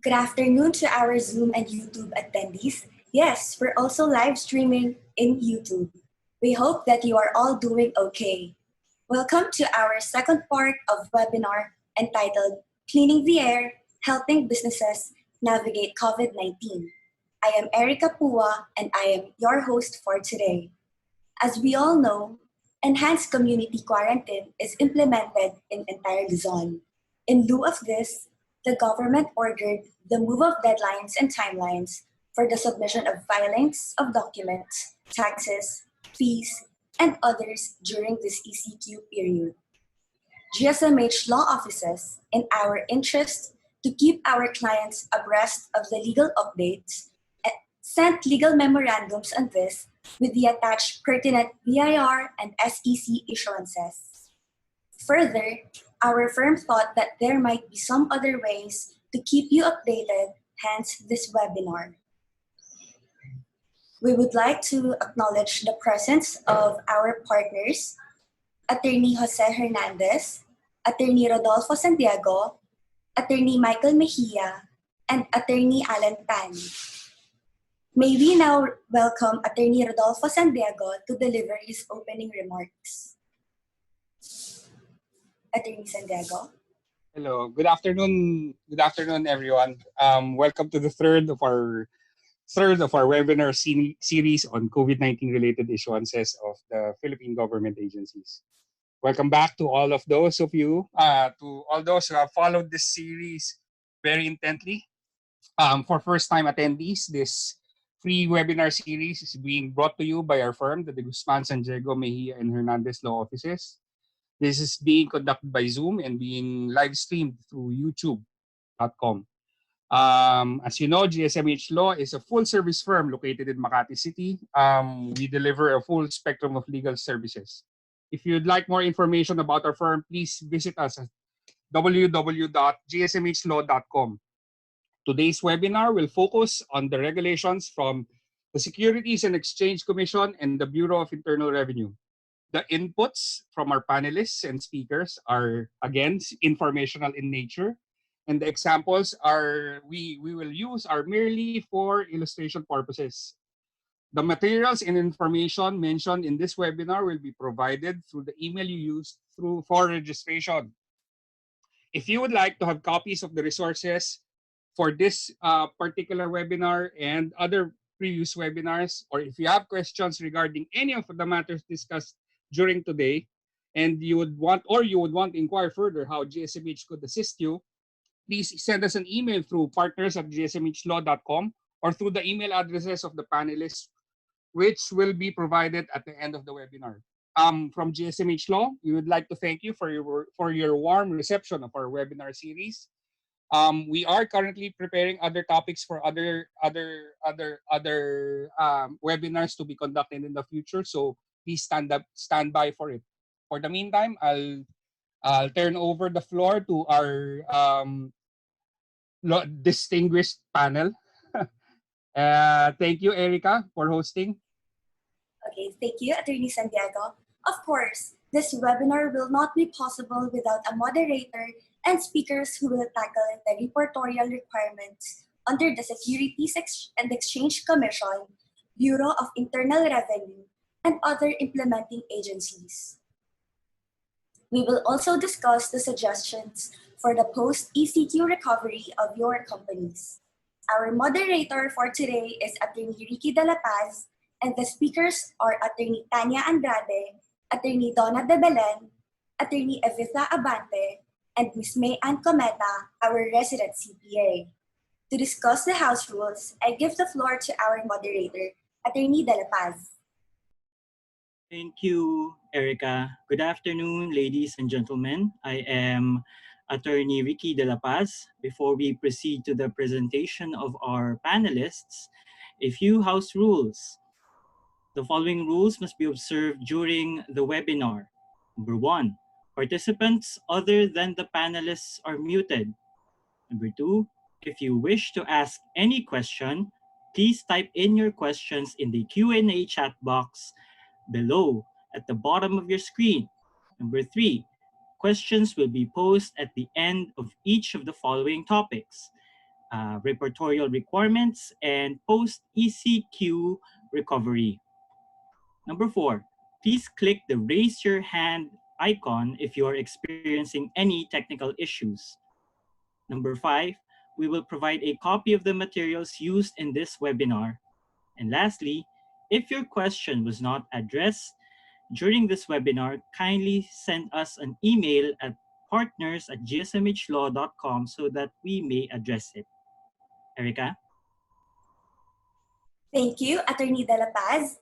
Good afternoon to our Zoom and YouTube attendees. Yes, we're also live streaming in YouTube. We hope that you are all doing okay. Welcome to our second part of webinar entitled Cleaning the Air, Helping Businesses Navigate COVID-19. I am Erica Pua and I am your host for today. As we all know, enhanced community quarantine is implemented in entire Luzon. In lieu of this, the government ordered the move of deadlines and timelines for the submission of filings of documents, taxes, fees, and others during this ECQ period. GSMH law offices, in our interest to keep our clients abreast of the legal updates, sent legal memorandums on this with the attached pertinent BIR and SEC issuances. Further, our firm thought that there might be some other ways to keep you updated, hence this webinar. We would like to acknowledge the presence of our partners, Attorney Jose Hernandez, Attorney Rodolfo Santiago, Attorney Michael Mejia, and Attorney Alan Tan. May we now welcome Attorney Rodolfo Santiago to deliver his opening remarks. Attorney Santiago. Hello. Good afternoon. Good afternoon, everyone. Welcome to the third of our webinar series on COVID-19 related issuances of the Philippine government agencies. Welcome back to all of those of you, to all those who have followed this series very intently. For first-time attendees, this free webinar series is being brought to you by our firm, the De Guzman, San Diego, Mejia, and Hernandez Law Offices. This is being conducted by Zoom and being live streamed through youtube.com. As you know, GSMH Law is a full-service firm located in Makati City. We deliver a full spectrum of legal services. If you'd like more information about our firm, please visit us at www.gsmhlaw.com. Today's webinar will focus on the regulations from the Securities and Exchange Commission and the Bureau of Internal Revenue. The inputs from our panelists and speakers are, again, informational in nature, and the examples we will use are merely for illustration purposes. The materials and information mentioned in this webinar will be provided through the email you used for registration. If you would like to have copies of the resources for this particular webinar and other previous webinars, or if you have questions regarding any of the matters discussed during today, and you would want to inquire further how GSMH could assist you, please send us an email through partners@gsmhlaw.com or through the email addresses of the panelists, which will be provided at the end of the webinar. From GSMH Law, we would like to thank you for your warm reception of our webinar series. We are currently preparing other topics for other webinars to be conducted in the future. So please stand by for it. For the meantime, I'll turn over the floor to our distinguished panel. Thank you, Erica, for hosting. Okay, thank you, Attorney Santiago. Of course, this webinar will not be possible without a moderator and speakers who will tackle the reportorial requirements under the Securities and Exchange Commission, Bureau of Internal Revenue, and other implementing agencies. We will also discuss the suggestions for the post-ECQ recovery of your companies. Our moderator for today is Attorney Ricky De La Paz, and the speakers are Attorney Tanya Andrade, Attorney Donna De Belen, Attorney Evitha Abante, and Ms. May Ann Cometa, our resident CPA. To discuss the House rules, I give the floor to our moderator, Attorney De La Paz. Thank you, Erica. Good afternoon, ladies and gentlemen. I am Attorney Ricky De La Paz. Before we proceed to the presentation of our panelists, a few house rules. The following rules must be observed during the webinar. Number 1, participants other than the panelists are muted. Number 2, if you wish to ask any question, please type in your questions in the Q&A chat box below at the bottom of your screen. Number 3, questions will be posed at the end of each of the following topics. repertorial requirements, and post-ECQ recovery. Number 4, please click the raise your hand icon if you are experiencing any technical issues. Number 5, we will provide a copy of the materials used in this webinar. And lastly, if your question was not addressed during this webinar, kindly send us an email at partners@gsmhlaw.com so that we may address it. Erica? Thank you, Attorney De La Paz.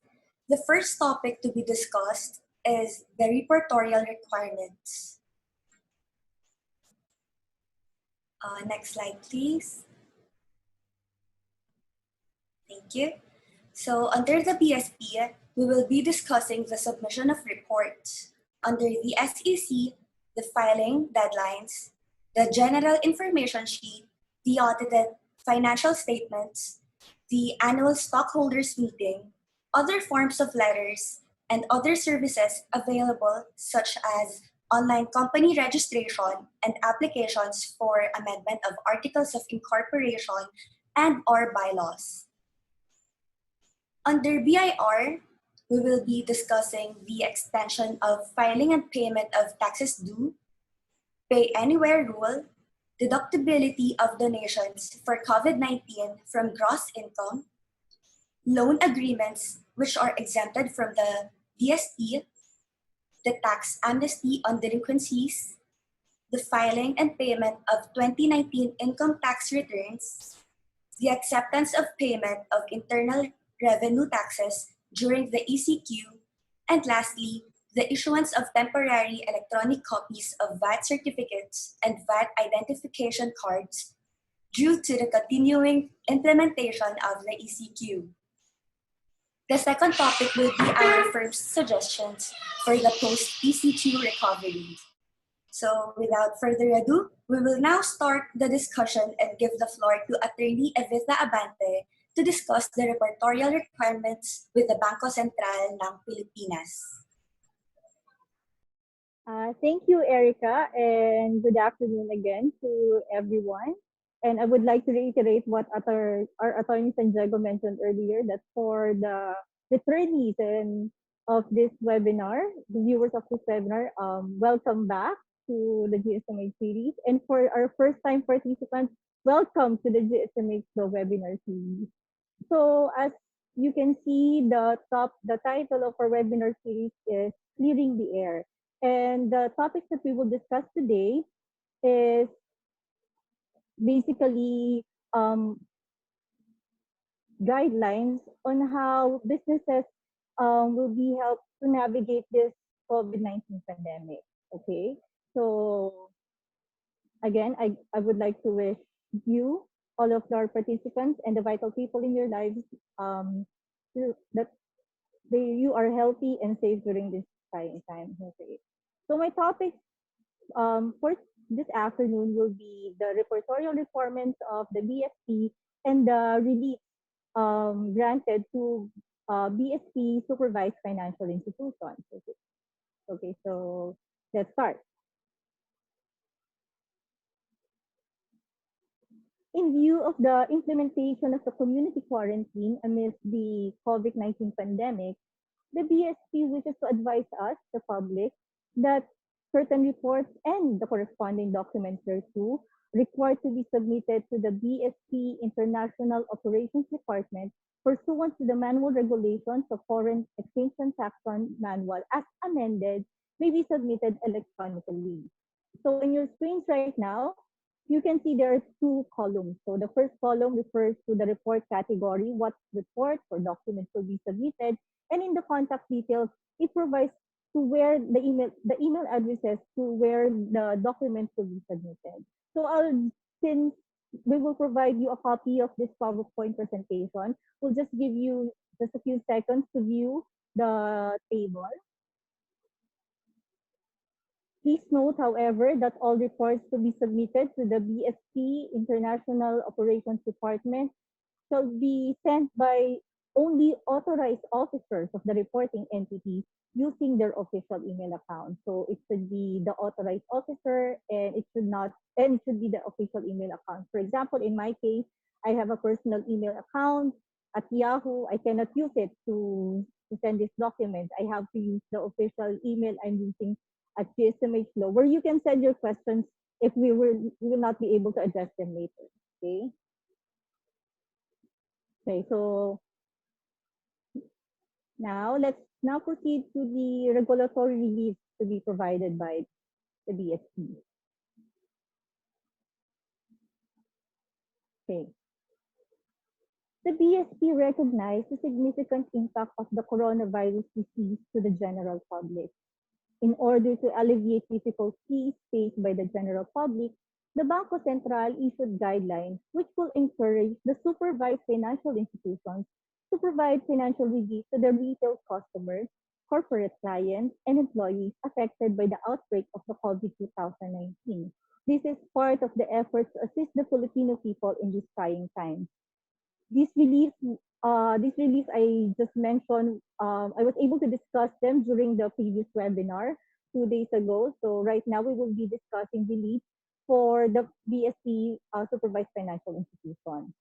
The first topic to be discussed is the reportorial requirements. Next slide, please. Thank you. So under the BSP, we will be discussing the submission of reports. Under the SEC, the filing deadlines, the general information sheet, the audited financial statements, the annual stockholders meeting, other forms of letters, and other services available such as online company registration and applications for amendment of articles of incorporation and or bylaws. Under BIR, we will be discussing the extension of filing and payment of taxes due, pay anywhere rule, deductibility of donations for COVID-19 from gross income, loan agreements which are exempted from the VSP, the tax amnesty on delinquencies, the filing and payment of 2019 income tax returns, the acceptance of payment of internal revenue taxes during the ECQ, and lastly, the issuance of temporary electronic copies of VAT certificates and VAT identification cards due to the continuing implementation of the ECQ. The second topic will be our first suggestions for the post-ECQ recovery. So without further ado, we will now start the discussion and give the floor to Attorney Evita Abante to discuss the repertorial requirements with the Bangko Sentral ng Pilipinas. Thank you, Erica, and good afternoon again to everyone. And I would like to reiterate what our attorney Santiago mentioned earlier, that for the returnees of this webinar, the viewers of this webinar, welcome back to the GSMH series. And for our first-time participants, welcome to the GSMH Law webinar series. So as you can see, the title of our webinar series is Clearing the Air. And the topics that we will discuss today is basically guidelines on how businesses will be helped to navigate this COVID-19 pandemic. Okay, so again, I would like to wish you, all of our participants, and the vital people in your lives that you are healthy and safe during this trying time. Okay. So my topic for this afternoon will be the repertorial requirements of the BSP and the relief granted to BSP supervised financial institutions. Okay, so let's start. In view of the implementation of the community quarantine amidst the COVID-19 pandemic, the BSP wishes to advise us, the public, that certain reports and the corresponding documents thereto required to be submitted to the BSP International Operations Department pursuant to the manual regulations of Foreign Exchange Transaction Manual as amended may be submitted electronically. So in your screens right now, you can see there are two columns. So the first column refers to the report category, what reports or documents will be submitted, and in the contact details, it provides to where the email addresses to where the documents will be submitted. So since we will provide you a copy of this PowerPoint presentation, we'll just give you just a few seconds to view the table. Please note, however, that all reports to be submitted to the BSP International Operations Department shall be sent by only authorized officers of the reporting entity using their official email account. So it should be the authorized officer, and it should be the official email account. For example, in my case, I have a personal email account at Yahoo. I cannot use it to send this document. I have to use the official email I'm using at GSMH Law, where you can send your questions if we will not be able to address them later. Okay. Okay. So let's now proceed to the regulatory relief to be provided by the BSP. Okay. The BSP recognized the significant impact of the coronavirus disease to the general public. In order to alleviate difficulties faced by the general public, the Bangko Sentral issued guidelines which will encourage the supervised financial institutions to provide financial relief to their retail customers, corporate clients, and employees affected by the outbreak of the COVID 2019. This is part of the efforts to assist the Filipino people in these trying times. These reliefs, I just mentioned, I was able to discuss them during the previous webinar 2 days ago. So right now we will be discussing relief for the BSP supervised financial institution.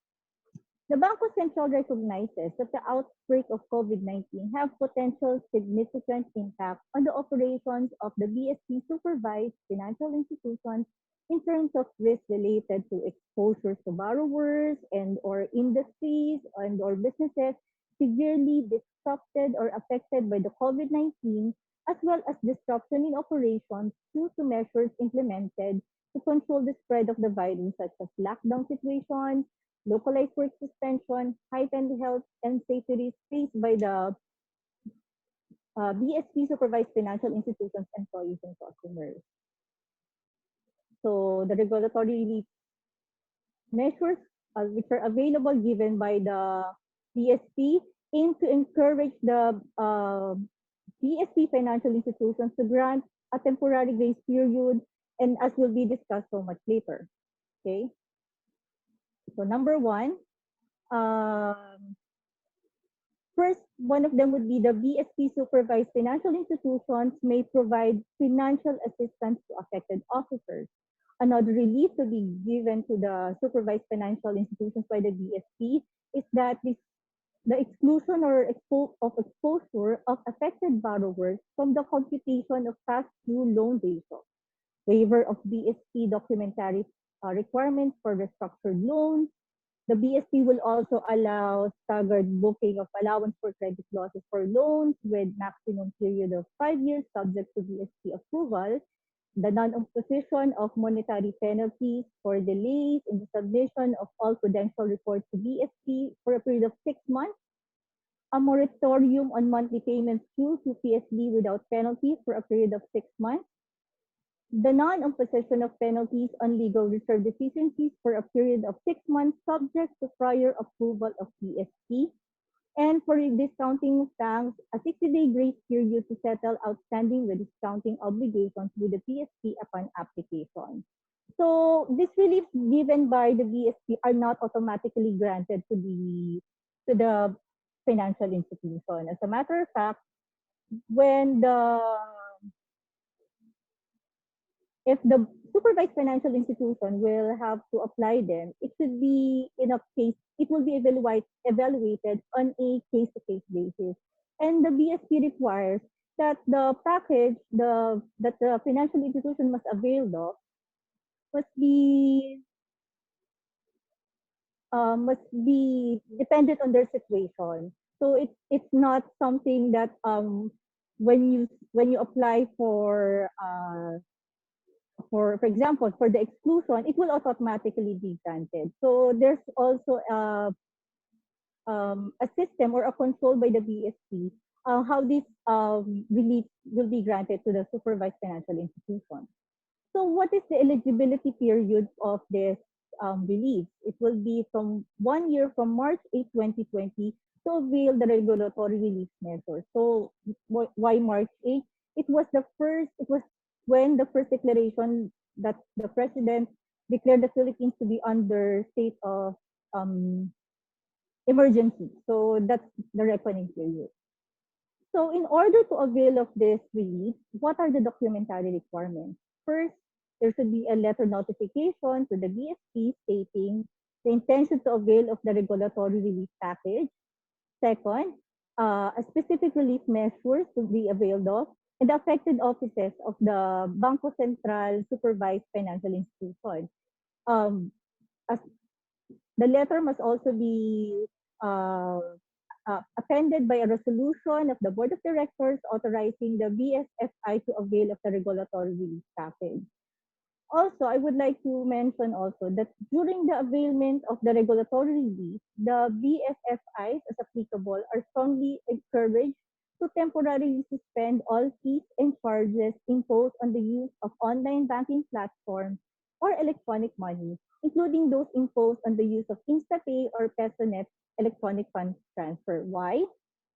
The Bangko Sentral recognizes that the outbreak of COVID-19 have potential significant impact on the operations of the BSP supervised financial institutions in terms of risk related to exposures to borrowers and or industries and or businesses severely disrupted or affected by the COVID-19, as well as disruption in operations due to measures implemented to control the spread of the virus, such as lockdown situations, localized work suspension, heightened health and safety risks faced by the BSP supervised financial institutions, employees, and customers. So the regulatory relief measures which are available given by the BSP aim to encourage the BSP financial institutions to grant a temporary grace period, and as will be discussed so much later. Okay. So number one, first, one of them would be the BSP supervised financial institutions may provide financial assistance to affected officers. Another relief to be given to the supervised financial institutions by the BSP is that the exclusion or exposure of affected borrowers from the computation of past due loan ratio, waiver of BSP documentary requirements for restructured loans. The BSP will also allow staggered booking of allowance for credit losses for loans with maximum period of 5 years subject to BSP approval, the non-imposition of monetary penalties for delays in the submission of all prudential reports to BSP for a period of 6 months, a moratorium on monthly payments due to PSB without penalty for a period of 6 months, the non-imposition of penalties on legal reserve deficiencies for a period of 6 months subject to prior approval of BSP, and for discounting thanks, a 60-day grace period to settle outstanding with discounting obligations with the PSP upon application. So these reliefs given by the BSP are not automatically granted to the financial institution. As a matter of fact, when if the supervised financial institution will have to apply them, it should be in a case, it will be evaluated on a case-to-case basis. And the BSP requires that the package that the financial institution must avail of must be dependent on their situation. So it's not something that when you apply for example, for the exclusion, it will automatically be granted. So there's also a system or a control by the BSP how this relief will be granted to the supervised financial institution. So what is the eligibility period of this relief? It will be from 1 year from March 8, 2020 to avail the regulatory relief measures. So why March 8? It was when the first declaration that the president declared the Philippines to be under state of emergency. So that's the reckoning period. So in order to avail of this relief, what are the documentary requirements? First, there should be a letter notification to the BSP stating the intention to avail of the regulatory relief package. Second, a specific relief measures to be availed of, and the affected offices of the Bangko Sentral supervised financial institution. Um, as the letter must also be uh, appended by a resolution of the Board of Directors authorizing the BSFI to avail of the regulatory relief package. Also, I would like to mention also that during the availment of the regulatory relief, the BSFIs, as applicable, are strongly encouraged to temporarily suspend all fees and charges imposed on the use of online banking platforms or electronic money, including those imposed on the use of InstaPay or PesoNet electronic funds transfer. Why?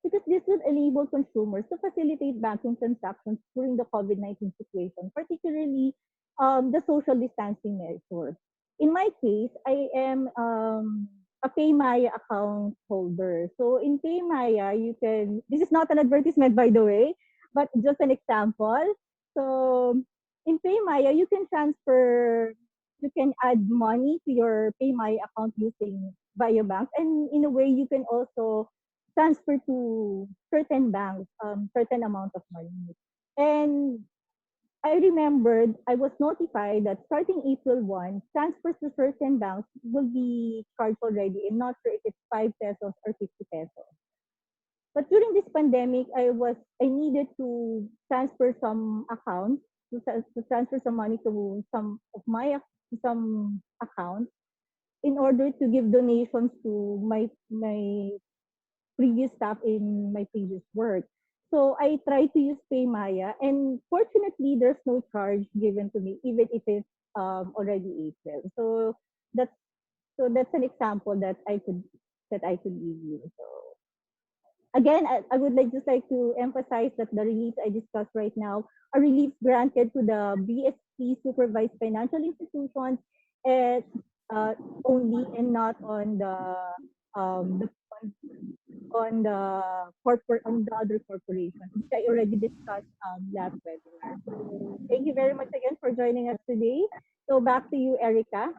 Because this would enable consumers to facilitate banking transactions during the COVID-19 situation, particularly the social distancing measure. In my case, I am a PayMaya account holder. So in PayMaya, you can, this is not an advertisement by the way, but just an example. So in PayMaya, you can transfer, you can add money to your PayMaya account using Biobank. And in a way, you can also transfer to certain banks, certain amount of money. And I remembered I was notified that starting April 1, transfers to certain banks will be charged already. I'm not sure if it's 5 pesos or 50 pesos. But during this pandemic, I needed to transfer some accounts, to transfer some money to some of my to some accounts in order to give donations to my previous staff in my previous work. So I tried to use PayMaya, and fortunately, there's no charge given to me, even if it's already April. That's that's an example that I could give you. So again, I would like to emphasize that the reliefs I discussed right now are reliefs granted to the BSP supervised financial institutions and only, and not on the corporate, on the other corporations, which I already discussed last webinar. So thank you very much again for joining us today. So back to you, Erica.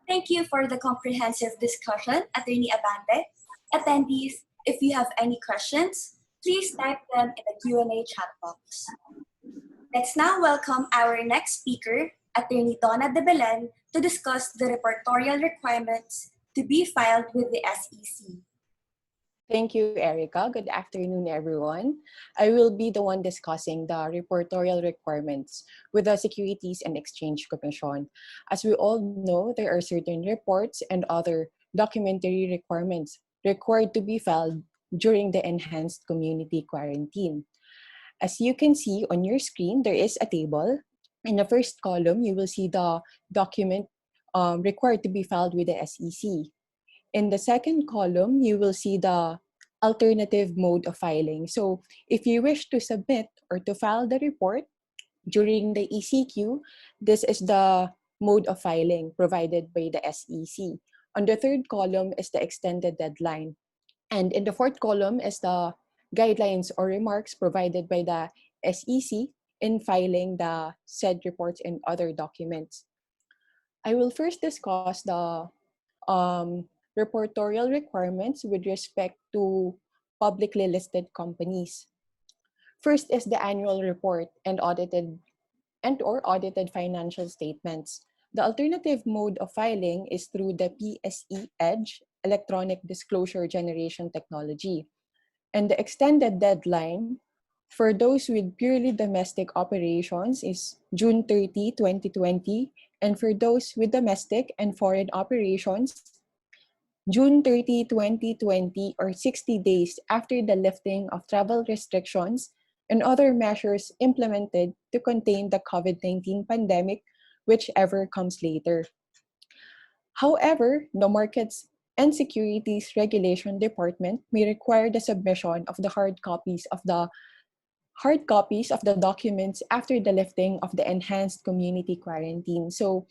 Thank you for the comprehensive discussion, Attorney Abante. Attendees, if you have any questions, please type them in the Q&A chat box. Let's now welcome our next speaker, Attorney Donna de Belen, to discuss the reportorial requirements to be filed with the SEC. Thank you, Erica. Good afternoon, everyone. I will be the one discussing the reportorial requirements with the Securities and Exchange Commission. As we all know, there are certain reports and other documentary requirements required to be filed during the enhanced community quarantine. As you can see on your screen, there is a table. In the first column, you will see the document required to be filed with the SEC. In the second column, you will see the alternative mode of filing. So if you wish to submit or to file the report during the ECQ, this is the mode of filing provided by the SEC. On the third column is the extended deadline. And in the fourth column is the guidelines or remarks provided by the SEC in filing the said reports and other documents. I will first discuss the reportorial requirements with respect to publicly listed companies. First is the annual report and or audited financial statements. The alternative mode of filing is through the PSE Edge electronic disclosure generation technology. And the extended deadline for those with purely domestic operations is June 30, 2020, and for those with domestic and foreign operations, June 30, 2020, or 60 days after the lifting of travel restrictions and other measures implemented to contain the COVID-19 pandemic, whichever comes later. However, the Markets and Securities Regulation Department may require the submission of the hard copies of the documents after the lifting of the enhanced community quarantine. So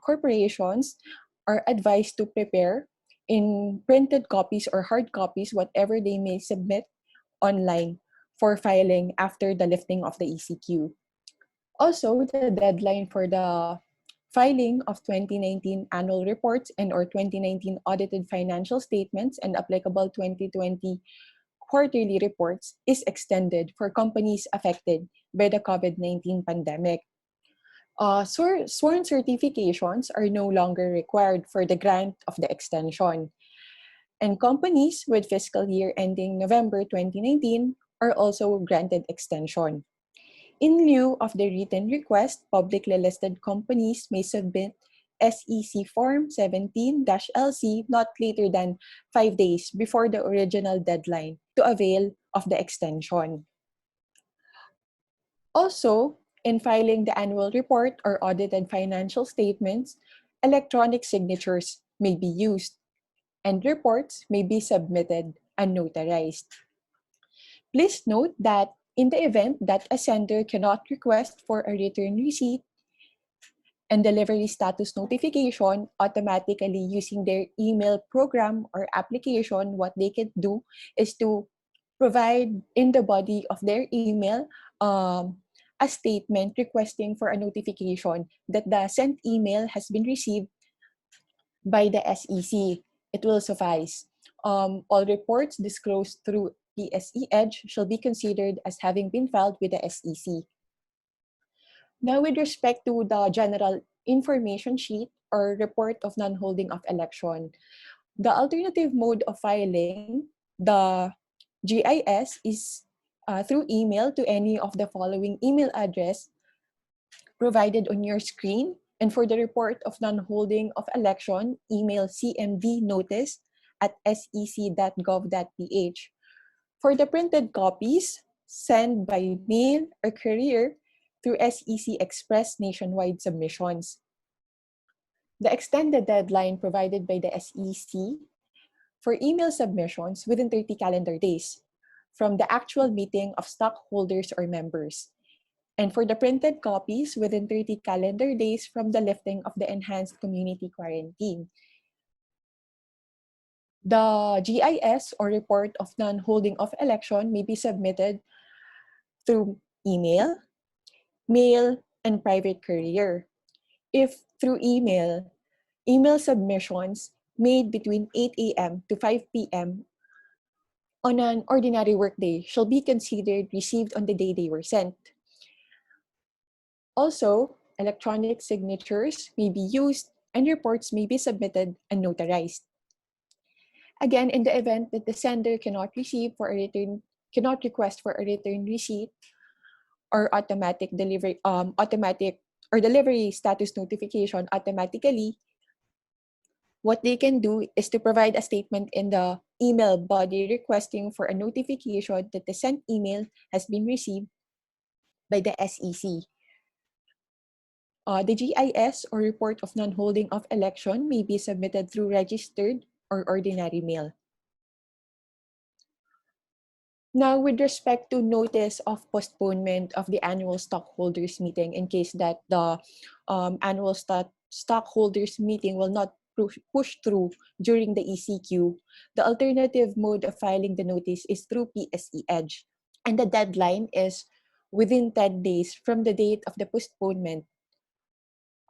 corporations are advised to prepare in printed copies or hard copies, whatever they may submit online for filing after the lifting of the ECQ. Also, the deadline for the filing of 2019 annual reports and or 2019 audited financial statements and applicable 2020 quarterly reports is extended for companies affected by the COVID-19 pandemic. Sworn certifications are no longer required for the grant of the extension. And companies with fiscal year ending November 2019 are also granted extension. In lieu of the written request, publicly listed companies may submit SEC Form 17-LC not later than 5 days before the original deadline to avail of the extension. Also, in filing the annual report or audited financial statements, electronic signatures may be used and reports may be submitted unnotarized. Please note that in the event that a sender cannot request for a return receipt and delivery status notification automatically using their email program or application, what they can do is to provide in the body of their email a statement requesting for a notification that the sent email has been received by the SEC. It will suffice. All reports disclosed through PSE Edge shall be considered as having been filed with the SEC. Now, with respect to the general information sheet or report of non-holding of election, the alternative mode of filing, the GIS, is through email to any of the following email address provided on your screen. And for the report of non-holding of election, email cmvnotice@sec.gov.ph. For the printed copies, send by mail or courier through SEC Express nationwide submissions. The extended deadline provided by the SEC for email submissions within 30 calendar days from the actual meeting of stockholders or members. And for the printed copies within 30 calendar days from the lifting of the enhanced community quarantine. The GIS or report of non-holding of election may be submitted through email, mail, and private courier. If through email, email submissions made between 8 a.m. to 5 p.m. on an ordinary workday shall be considered received on the day they were sent. Also, electronic signatures may be used and reports may be submitted and notarized. Again, in the event that the sender cannot request for a return receipt or delivery status notification automatically, what they can do is to provide a statement in the email body requesting for a notification that the sent email has been received by the SEC. The GIS or report of non-holding of election may be submitted through registered or ordinary mail. Now, with respect to notice of postponement of the annual stockholders meeting, in case that the annual stockholders meeting will not push through during the ECQ, the alternative mode of filing the notice is through PSE Edge. And the deadline is within 10 days from the date of the postponement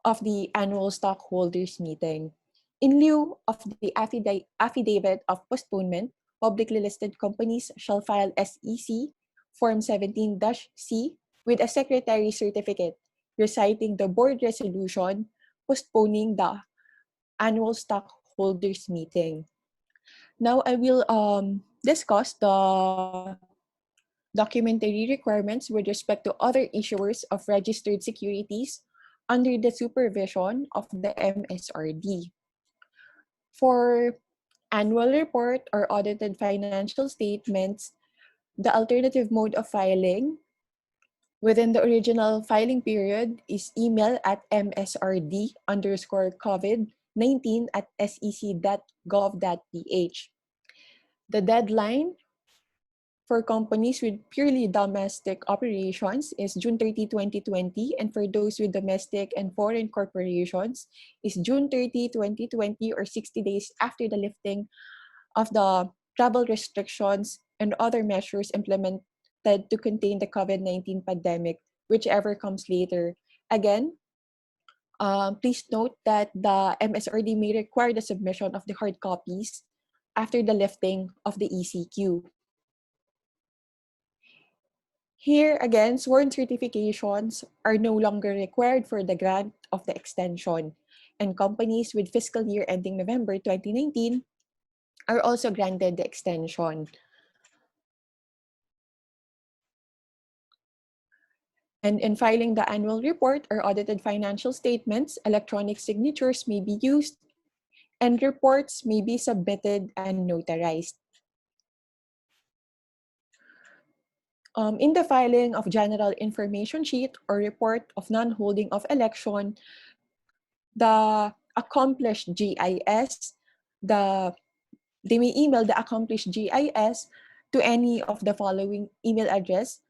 of the annual stockholders meeting. In lieu of the affidavit of postponement, publicly listed companies shall file SEC Form 17-C with a secretary certificate reciting the board resolution postponing the annual stockholders meeting. Now I will discuss the documentary requirements with respect to other issuers of registered securities under the supervision of the MSRD. For annual report or audited financial statements, the alternative mode of filing within the original filing period is email at msrd_covid19@sec.gov.ph. The deadline For companies with purely domestic operations is June 30, 2020, and for those with domestic and foreign corporations is June 30, 2020, or 60 days after the lifting of the travel restrictions and other measures implemented to contain the COVID-19 pandemic, whichever comes later. Again, please note that the MSRD may require the submission of the hard copies after the lifting of the ECQ. Here again, sworn certifications are no longer required for the grant of the extension, and companies with fiscal year ending November 2019 are also granted the extension. And in filing the annual report or audited financial statements, electronic signatures may be used and reports may be submitted and notarized. In the filing of general information sheet or report of non-holding of election, the accomplished GIS, they may email the accomplished GIS to any of the following email address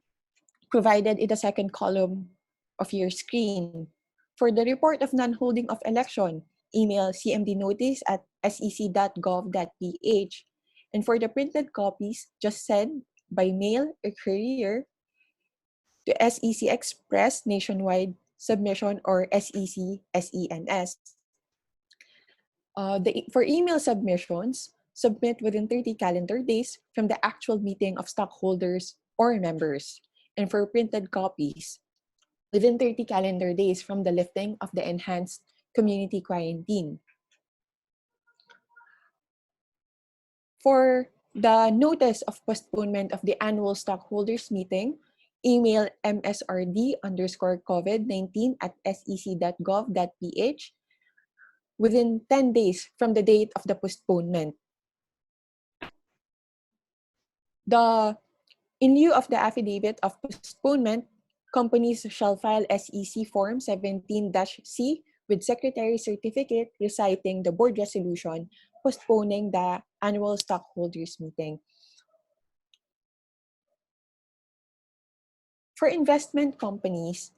provided in the second column of your screen. For the report of non-holding of election, email cmdnotice@sec.gov.ph. And for the printed copies, just send by mail or courier to SEC Express Nationwide Submission or SEC SENS. For email submissions, submit within 30 calendar days from the actual meeting of stockholders or members. And for printed copies, within 30 calendar days from the lifting of the enhanced community quarantine. For the notice of postponement of the annual stockholders meeting, email msrd_covid19@sec.gov.ph within 10 days from the date of the postponement. In lieu of the affidavit of postponement, companies shall file SEC Form 17-C with Secretary Certificate reciting the board resolution postponing the annual stockholders meeting. For investment companies,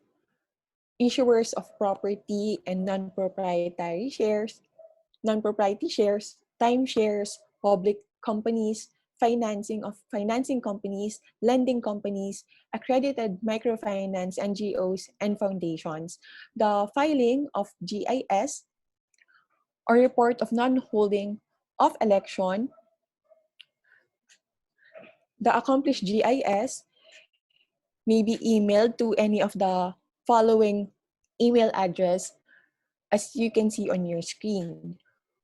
issuers of property and non-proprietary shares, timeshares, public companies, financing companies, lending companies, accredited microfinance NGOs, and foundations. The filing of GIS or report of non-holding of election, the accomplished GIS may be emailed to any of the following email address as you can see on your screen.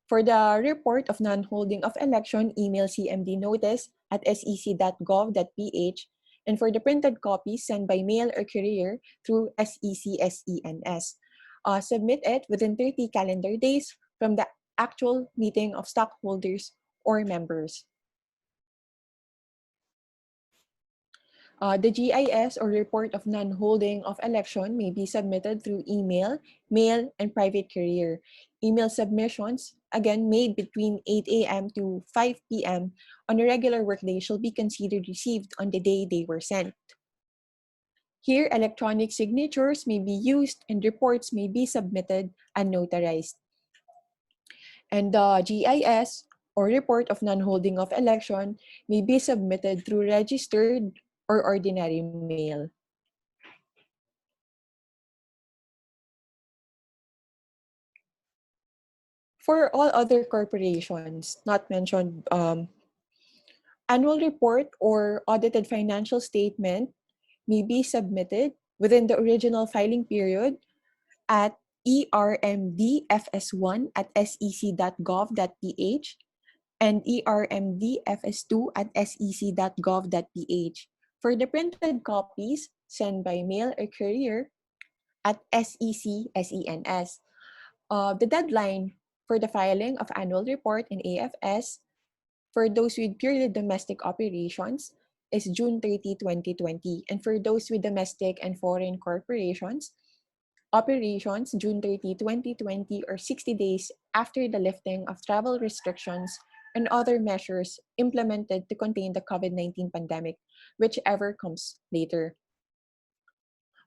For the report of non-holding of election, email cmdnotice@sec.gov.ph, and for the printed copy, send by mail or courier through SEC SENS. Submit it within 30 calendar days from the actual meeting of stockholders or members. The GIS or report of non-holding of election may be submitted through email, mail, and private courier. Email submissions, again made between 8 a.m. to 5 p.m. on a regular workday, shall be considered received on the day they were sent. Here, electronic signatures may be used and reports may be submitted and notarized. And the GIS or report of non-holding of election may be submitted through registered or ordinary mail. For all other corporations not mentioned, annual report or audited financial statement may be submitted within the original filing period at ermdfs1@sec.gov.ph and ermdfs2@sec.gov.ph. For the printed copies, send by mail or courier at SEC SENS. The deadline for the filing of annual report in AFS for those with purely domestic operations is June 30, 2020. And for those with domestic and foreign corporations, operations June 30, 2020, or 60 days after the lifting of travel restrictions and other measures implemented to contain the COVID-19 pandemic, whichever comes later.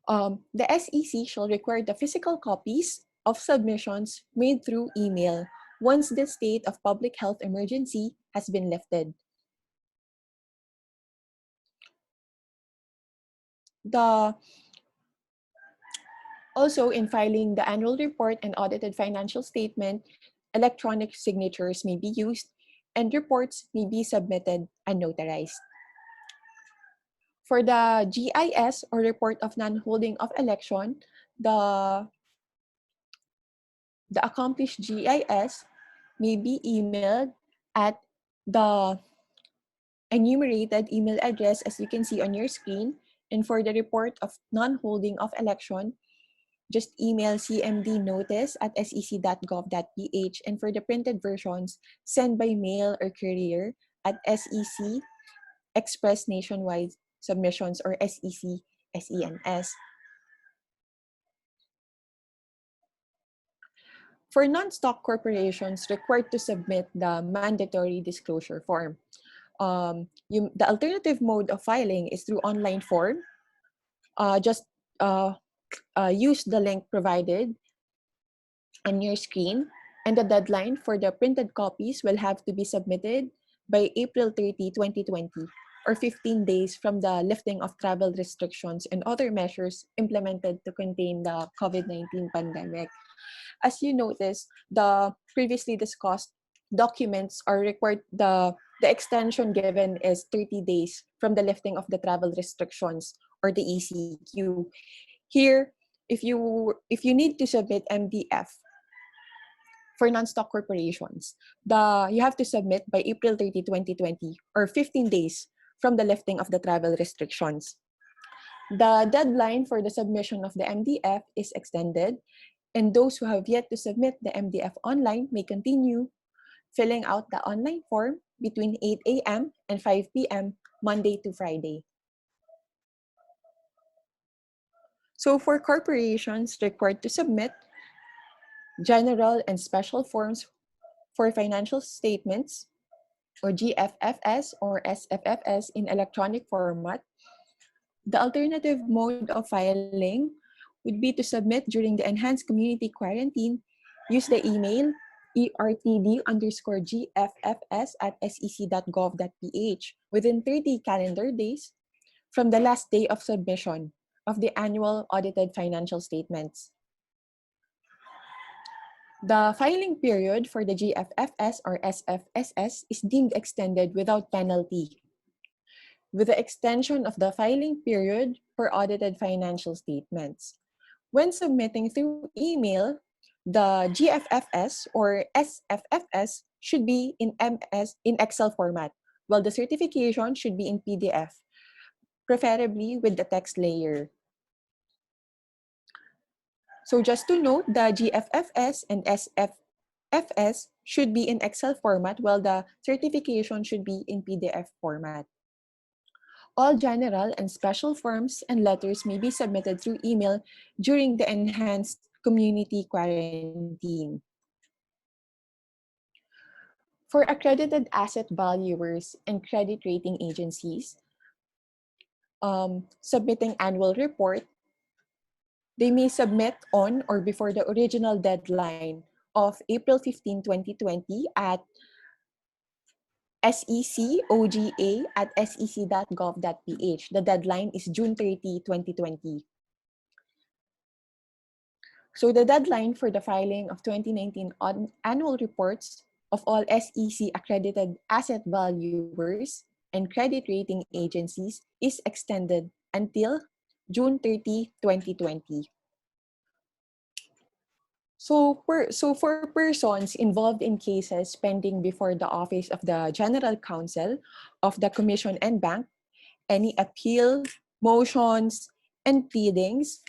The SEC shall require the physical copies of submissions made through email once the state of public health emergency has been lifted. Also, in filing the annual report and audited financial statement, electronic signatures may be used and reports may be submitted unnotarized. For the GIS or report of non-holding of election, the accomplished GIS may be emailed at the enumerated email address as you can see on your screen. And for the report of non-holding of election, just email cmdnotice@sec.gov.ph, and for the printed versions, send by mail or courier at SEC Express Nationwide Submissions or SEC SENS. For non-stock corporations required to submit the mandatory disclosure form, the alternative mode of filing is through online form. Just use the link provided on your screen, and the deadline for the printed copies will have to be submitted by April 30, 2020, or 15 days from the lifting of travel restrictions and other measures implemented to contain the COVID-19 pandemic. As you notice, the previously discussed documents are required, the extension given is 30 days from the lifting of the travel restrictions or the ECQ. Here, if you need to submit MDF for non-stock corporations, you have to submit by April 30, 2020, or 15 days from the lifting of the travel restrictions. The deadline for the submission of the MDF is extended, and those who have yet to submit the MDF online may continue filling out the online form between 8 a.m. and 5 p.m. Monday to Friday. So for corporations required to submit general and special forms for financial statements or GFFS or SFFS in electronic format, the alternative mode of filing would be to submit during the enhanced community quarantine. Use the email ertd_gffs@sec.gov.ph within 30 calendar days from the last day of submission of the annual audited financial statements. The filing period for the GFFS or SFSS is deemed extended without penalty, with the extension of the filing period for audited financial statements. When submitting through email, the GFFS or SFFS should be in Excel format, while the certification should be in PDF, preferably with the text layer. So just to note, the GFFS and SFFS should be in Excel format, while the certification should be in PDF format. All general and special forms and letters may be submitted through email during the enhanced community quarantine. For accredited asset valuers and credit rating agencies submitting annual report, they may submit on or before the original deadline of April 15, 2020 at secoga@sec.gov.ph. The deadline is June 30, 2020. So the deadline for the filing of 2019 annual reports of all SEC accredited asset valuers and credit rating agencies is extended until June 30, 2020. So for persons involved in cases pending before the Office of the General Counsel of the Commission and Bank, any appeal, motions, and pleadings,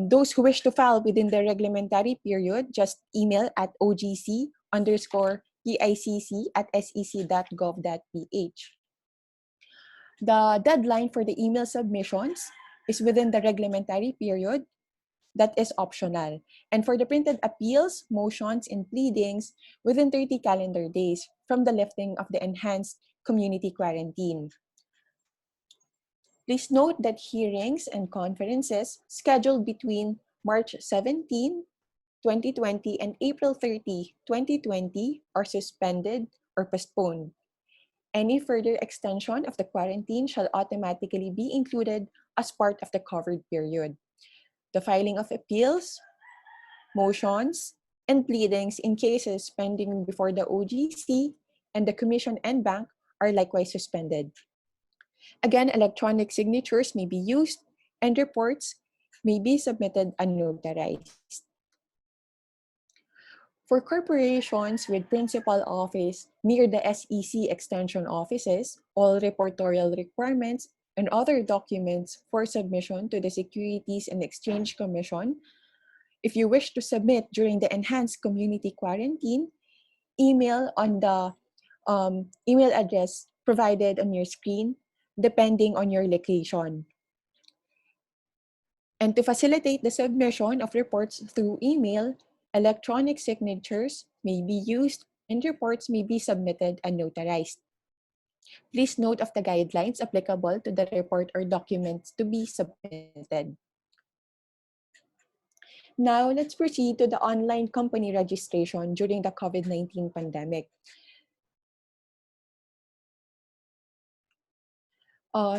those who wish to file within the reglementary period, just email at ogc_picc@sec.gov.ph. The deadline for the email submissions is within the reglementary period that is optional. And for the printed appeals, motions, and pleadings, within 30 calendar days from the lifting of the enhanced community quarantine. Please note that hearings and conferences scheduled between March 17, 2020 and April 30, 2020 are suspended or postponed. Any further extension of the quarantine shall automatically be included as part of the covered period. The filing of appeals, motions, and pleadings in cases pending before the OGC and the Commission and Bank are likewise suspended. Again, electronic signatures may be used and reports may be submitted unnotarized. For corporations with principal office near the SEC extension offices, all reportorial requirements and other documents for submission to the Securities and Exchange Commission, if you wish to submit during the enhanced community quarantine, email on the email address provided on your screen, depending on your location. And to facilitate the submission of reports through email, electronic signatures may be used and reports may be submitted unnotarized. Please note of the guidelines applicable to the report or documents to be submitted. Now, let's proceed to the online company registration during the COVID-19 pandemic.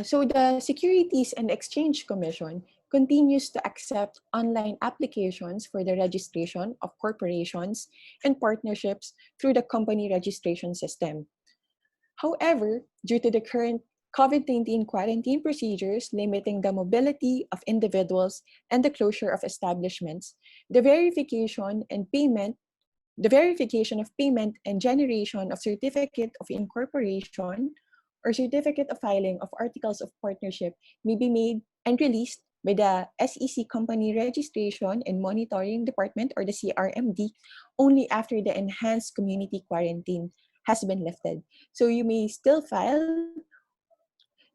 So the Securities and Exchange Commission continues to accept online applications for the registration of corporations and partnerships through the company registration system. However, due to the current COVID-19 quarantine procedures limiting the mobility of individuals and the closure of establishments, the verification of payment and generation of certificate of incorporation or certificate of filing of articles of partnership may be made and released by the SEC Company Registration and Monitoring Department or the CRMD only after the enhanced community quarantine has been lifted. So you may still file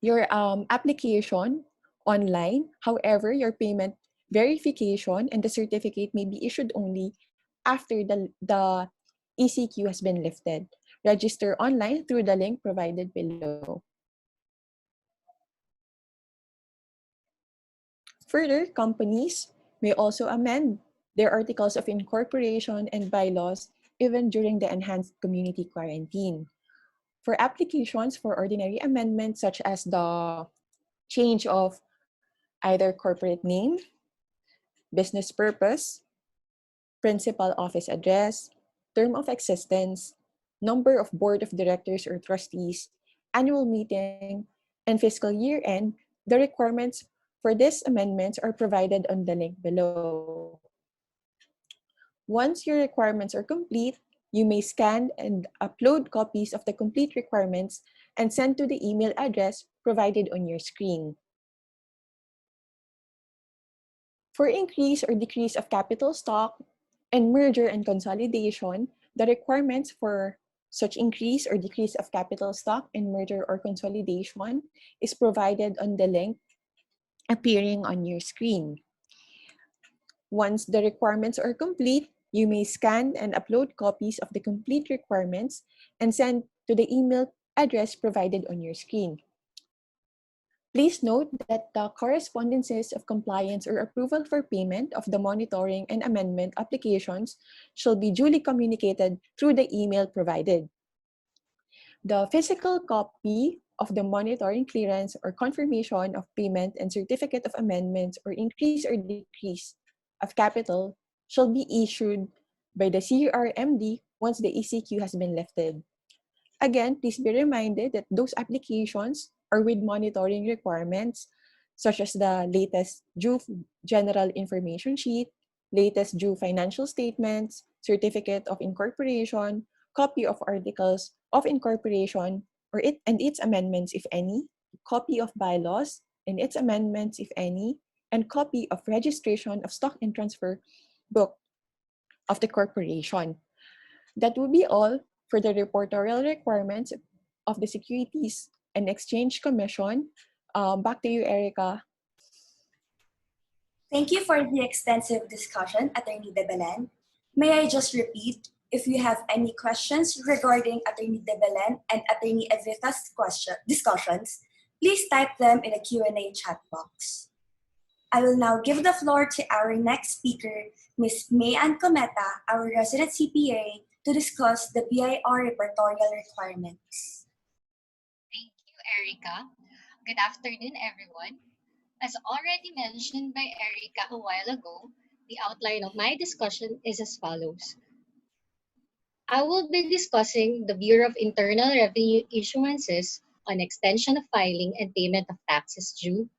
your application online. However, your payment verification and the certificate may be issued only after the ECQ has been lifted. Register online through the link provided below. Further, companies may also amend their articles of incorporation and bylaws even during the enhanced community quarantine. For applications for ordinary amendments such as the change of either corporate name, business purpose, principal office address, term of existence, number of board of directors or trustees, annual meeting, and fiscal year end, the requirements for these amendments are provided on the link below. Once your requirements are complete, you may scan and upload copies of the complete requirements and send to the email address provided on your screen. For increase or decrease of capital stock and merger and consolidation, the requirements for such increase or decrease of capital stock and merger or consolidation is provided on the link appearing on your screen. Once the requirements are complete, you may scan and upload copies of the complete requirements and send to the email address provided on your screen. Please note that the correspondences of compliance or approval for payment of the monitoring and amendment applications shall be duly communicated through the email provided. The physical copy of the monitoring clearance or confirmation of payment and certificate of amendments or increase or decrease of capital shall be issued by the CRMD once the ECQ has been lifted. Again, please be reminded that those applications are with monitoring requirements such as the latest due general information sheet, latest due financial statements, certificate of incorporation, copy of articles of incorporation and its amendments if any, copy of bylaws and its amendments if any, and copy of registration of stock and transfer book of the corporation. That would be all for the reportorial requirements of the Securities and Exchange Commission. Back to you, Erica. Thank you for the extensive discussion, Attorney De Belen. May I just repeat, if you have any questions regarding Attorney De Belen and Attorney Evita's discussions, please type them in the Q&A chat box. I will now give the floor to our next speaker, Ms. Mayan Cometa, our resident CPA, to discuss the BIR repertorial requirements. Thank you, Erica. Good afternoon, everyone. As already mentioned by Erica a while ago, the outline of my discussion is as follows. I will be discussing the Bureau of Internal Revenue issuances on extension of filing and payment of taxes due,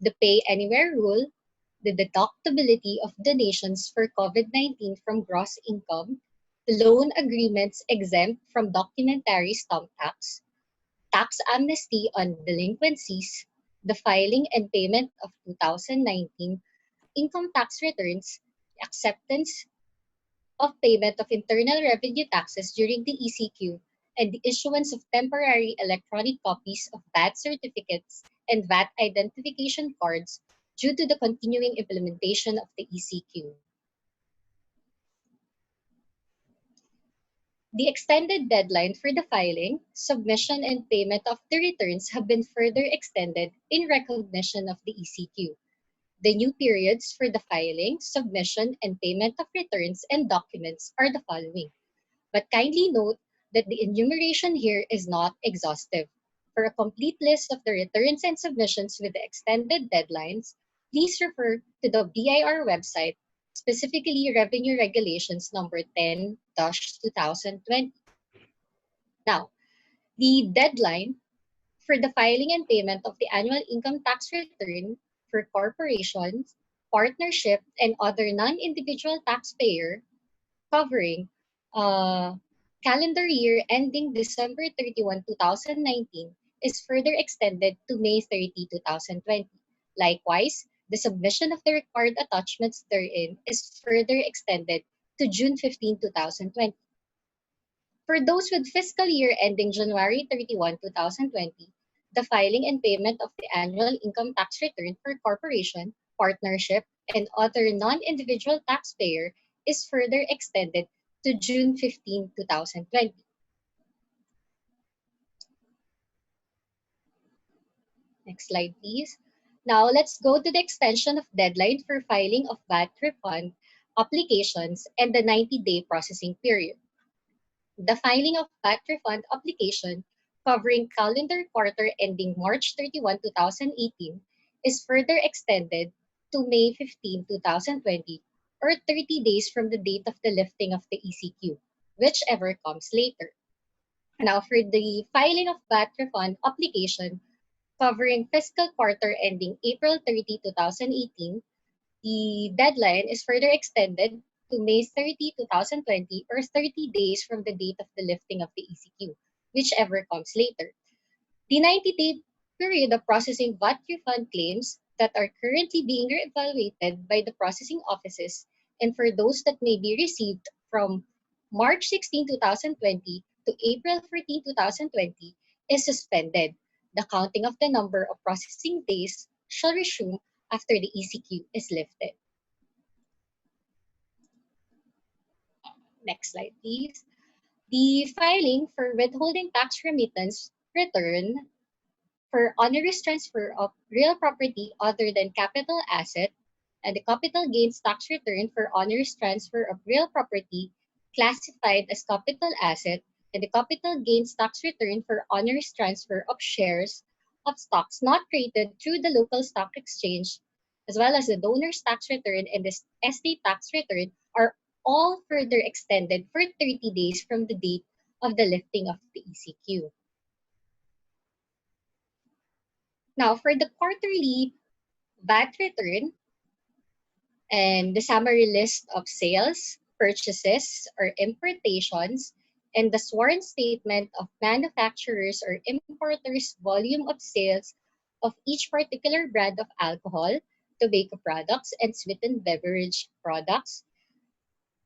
the Pay Anywhere rule, the deductibility of donations for COVID-19 from gross income, the loan agreements exempt from documentary stamp tax amnesty on delinquencies, the filing and payment of 2019 income tax returns, acceptance of payment of internal revenue taxes during the ECQ, and the issuance of temporary electronic copies of VAT certificates and VAT identification cards due to the continuing implementation of the ECQ. The extended deadline for the filing, submission, and payment of the returns have been further extended in recognition of the ECQ. The new periods for the filing, submission, and payment of returns and documents are the following. But kindly note that the enumeration here is not exhaustive. For a complete list of the returns and submissions with the extended deadlines, please refer to the BIR website, specifically Revenue Regulations number 10-2020. Now, the deadline for the filing and payment of the annual income tax return for corporations, partnership, and other non-individual taxpayer covering calendar year ending December 31, 2019 is further extended to May 30, 2020. Likewise, the submission of the required attachments therein is further extended to June 15, 2020. For those with fiscal year ending January 31, 2020, the filing and payment of the annual income tax return for corporation, partnership, and other non-individual taxpayer is further extended to June 15, 2020. Next slide, please. Now, let's go to the extension of deadline for filing of VAT refund applications and the 90-day processing period. The filing of VAT refund application covering calendar quarter ending March 31, 2018 is further extended to May 15, 2020, or 30 days from the date of the lifting of the ECQ, whichever comes later. Now, for the filing of VAT refund application covering fiscal quarter ending April 30, 2018, the deadline is further extended to May 30, 2020, or 30 days from the date of the lifting of the ECQ, whichever comes later. The 90-day period of processing VAT refund claims that are currently being evaluated by the processing offices and for those that may be received from March 16, 2020 to April 14, 2020 is suspended. The counting of the number of processing days shall resume after the ECQ is lifted. Next slide, please. The filing for withholding tax remittance return for onerous transfer of real property other than capital asset and the capital gains tax return for onerous transfer of real property classified as capital asset and the capital gains tax return for onerous transfer of shares of stocks not created through the local stock exchange, as well as the donor's tax return and the estate tax return are all further extended for 30 days from the date of the lifting of the ECQ. Now, for the quarterly VAT return and the summary list of sales, purchases, or importations, and the sworn statement of manufacturers or importers' volume of sales of each particular brand of alcohol, tobacco products, and sweetened beverage products,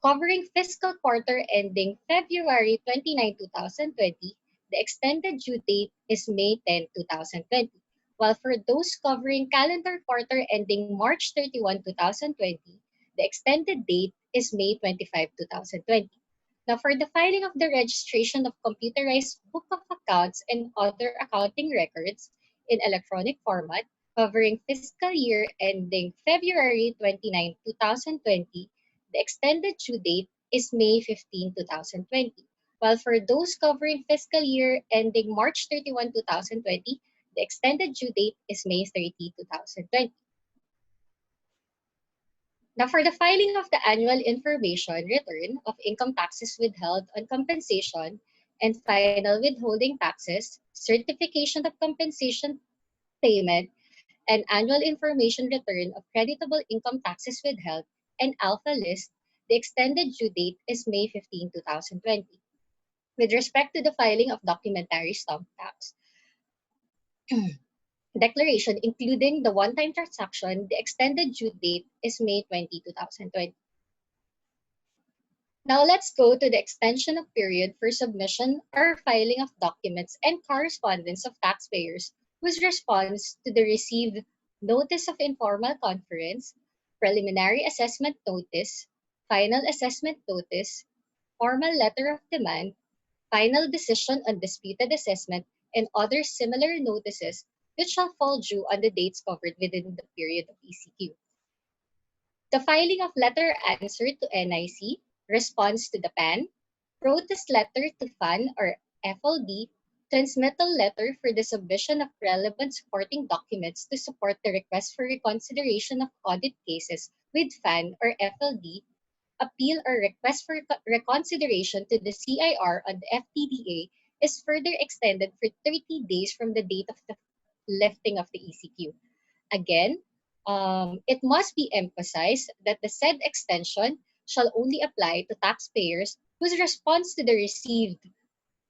covering fiscal quarter ending February 29, 2020, the extended due date is May 10, 2020. while for those covering calendar quarter ending March 31, 2020, the extended date is May 25, 2020. Now, for the filing of the registration of computerized book of accounts and other accounting records in electronic format covering fiscal year ending February 29, 2020, the extended due date is May 15, 2020. While for those covering fiscal year ending March 31, 2020, the extended due date is May 30, 2020. Now, for the filing of the annual information return of income taxes withheld on compensation and final withholding taxes, certification of compensation payment, and annual information return of creditable income taxes withheld, and alpha list, the extended due date is May 15, 2020. With respect to the filing of documentary stamp tax declaration, including the one-time transaction, the extended due date is May 20, 2020. Now let's go to the extension of period for submission or filing of documents and correspondence of taxpayers whose response to the received notice of informal conference, preliminary assessment notice, final assessment notice, formal letter of demand, final decision on disputed assessment, and other similar notices which shall fall due on the dates covered within the period of ECQ. The filing of letter answer to NIC, response to the PAN, protest letter to FAN or FLD, transmittal letter for the submission of relevant supporting documents to support the request for reconsideration of audit cases with FAN or FLD, appeal or request for reconsideration to the CIR on the FTDA is further extended for 30 days from the date of the lifting of the ECQ. Again, it must be emphasized that the said extension shall only apply to taxpayers whose response to the received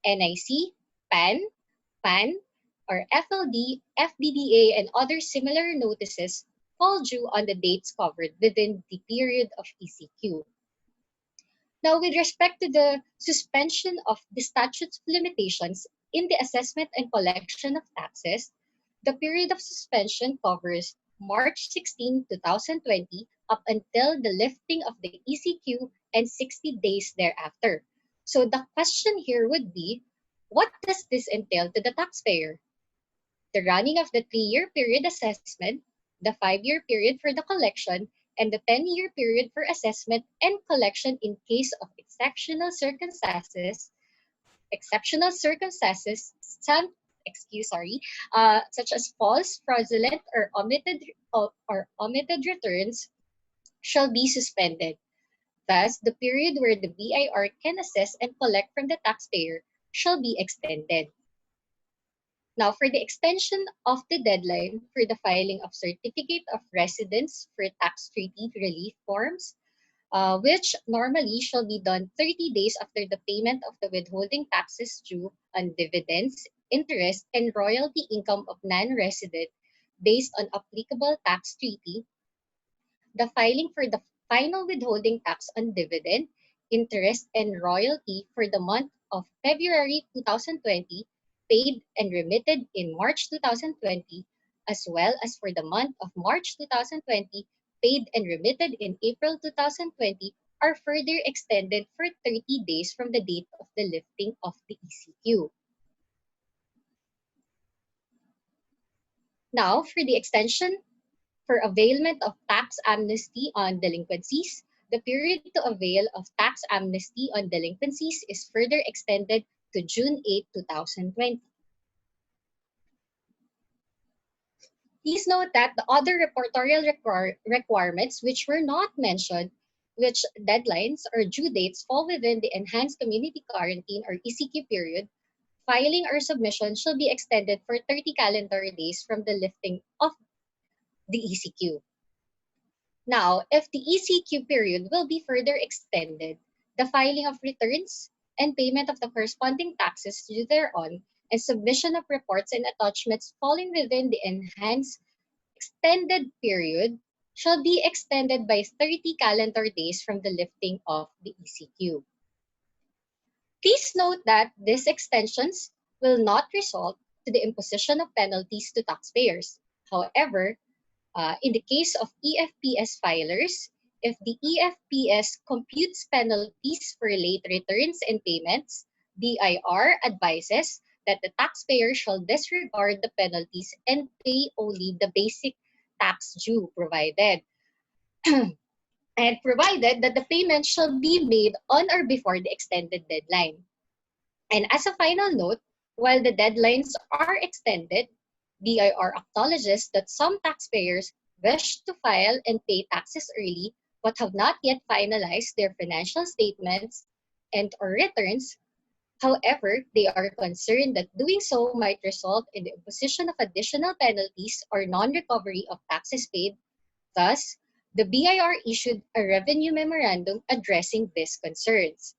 NIC, PAN, PAN, or FLD, FDDA, and other similar notices fall due on the dates covered within the period of ECQ. Now, with respect to the suspension of the statute of limitations in the assessment and collection of taxes, the period of suspension covers March 16, 2020 up until the lifting of the ECQ and 60 days thereafter. So the question here would be, what does this entail to the taxpayer? The running of the 3-year period assessment, the 5-year period for the collection, and the 10-year period for assessment and collection in case of some such as false, fraudulent, or omitted returns shall be suspended. Thus, the period where the BIR can assess and collect from the taxpayer shall be extended. Now, for the extension of the deadline for the filing of certificate of residence for tax treaty relief forms, which normally shall be done 30 days after the payment of the withholding taxes due on dividends, interest, and royalty income of non-resident based on applicable tax treaty, the filing for the final withholding tax on dividend, interest, and royalty for the month of February 2020 paid and remitted in March 2020, as well as for the month of March 2020 paid and remitted in April 2020 are further extended for 30 days from the date of the lifting of the ECQ. Now, for the extension for availment of tax amnesty on delinquencies, the period to avail of tax amnesty on delinquencies is further extended to June 8, 2020. Please note that the other reportorial requirements which were not mentioned, which deadlines or due dates fall within the enhanced community quarantine or ECQ period, filing or submission shall be extended for 30 calendar days from the lifting of the ECQ. Now, if the ECQ period will be further extended, the filing of returns and payment of the corresponding taxes due thereon and submission of reports and attachments falling within the enhanced extended period shall be extended by 30 calendar days from the lifting of the ECQ. Please note that these extensions will not result to the imposition of penalties to taxpayers. However, in the case of EFPS filers, if the EFPS computes penalties for late returns and payments, DIR advises that the taxpayer shall disregard the penalties and pay only the basic tax due provided. And provided that the payment shall be made on or before the extended deadline. And as a final note, while the deadlines are extended, DIR acknowledges that some taxpayers wish to file and pay taxes early but have not yet finalized their financial statements and or returns. However, they are concerned that doing so might result in the imposition of additional penalties or non-recovery of taxes paid. Thus, the BIR issued a revenue memorandum addressing these concerns.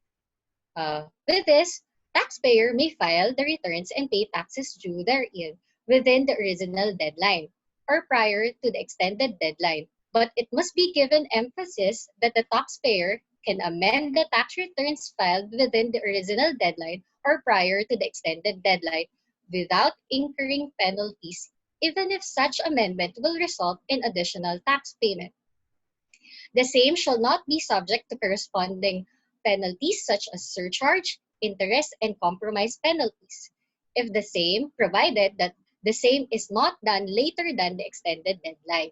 With this, taxpayer may file the returns and pay taxes due therein within the original deadline or prior to the extended deadline. But it must be given emphasis that the taxpayer can amend the tax returns filed within the original deadline or prior to the extended deadline without incurring penalties, even if such amendment will result in additional tax payment. The same shall not be subject to corresponding penalties such as surcharge, interest, and compromise penalties, if the same, provided that the same is not done later than the extended deadline.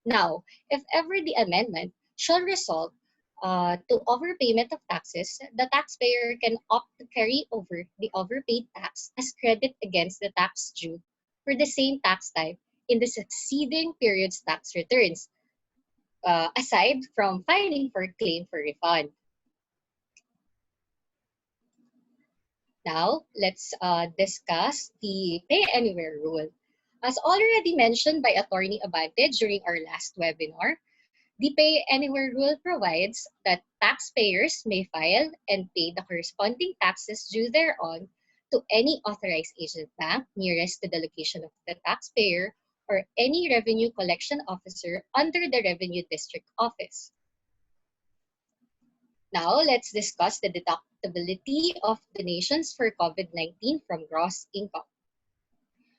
Now, if ever the amendment shall result to overpayment of taxes, the taxpayer can opt to carry over the overpaid tax as credit against the tax due for the same tax type in the succeeding period's tax returns, aside from filing for claim for refund. Now, let's discuss the Pay Anywhere rule. As already mentioned by Attorney Abante during our last webinar, the Pay Anywhere rule provides that taxpayers may file and pay the corresponding taxes due thereon to any authorized agent bank nearest to the location of the taxpayer or any revenue collection officer under the Revenue District Office. Now, let's discuss the deductibility of donations for COVID-19 from gross income.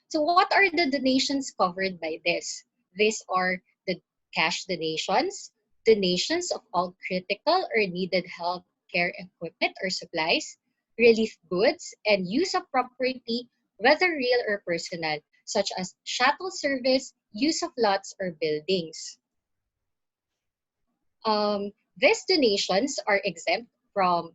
So what are the donations covered by this? These are the cash donations of all critical or needed health care equipment or supplies, relief goods, and use of property, whether real or personal, such as shuttle service, use of lots or buildings. These donations are exempt from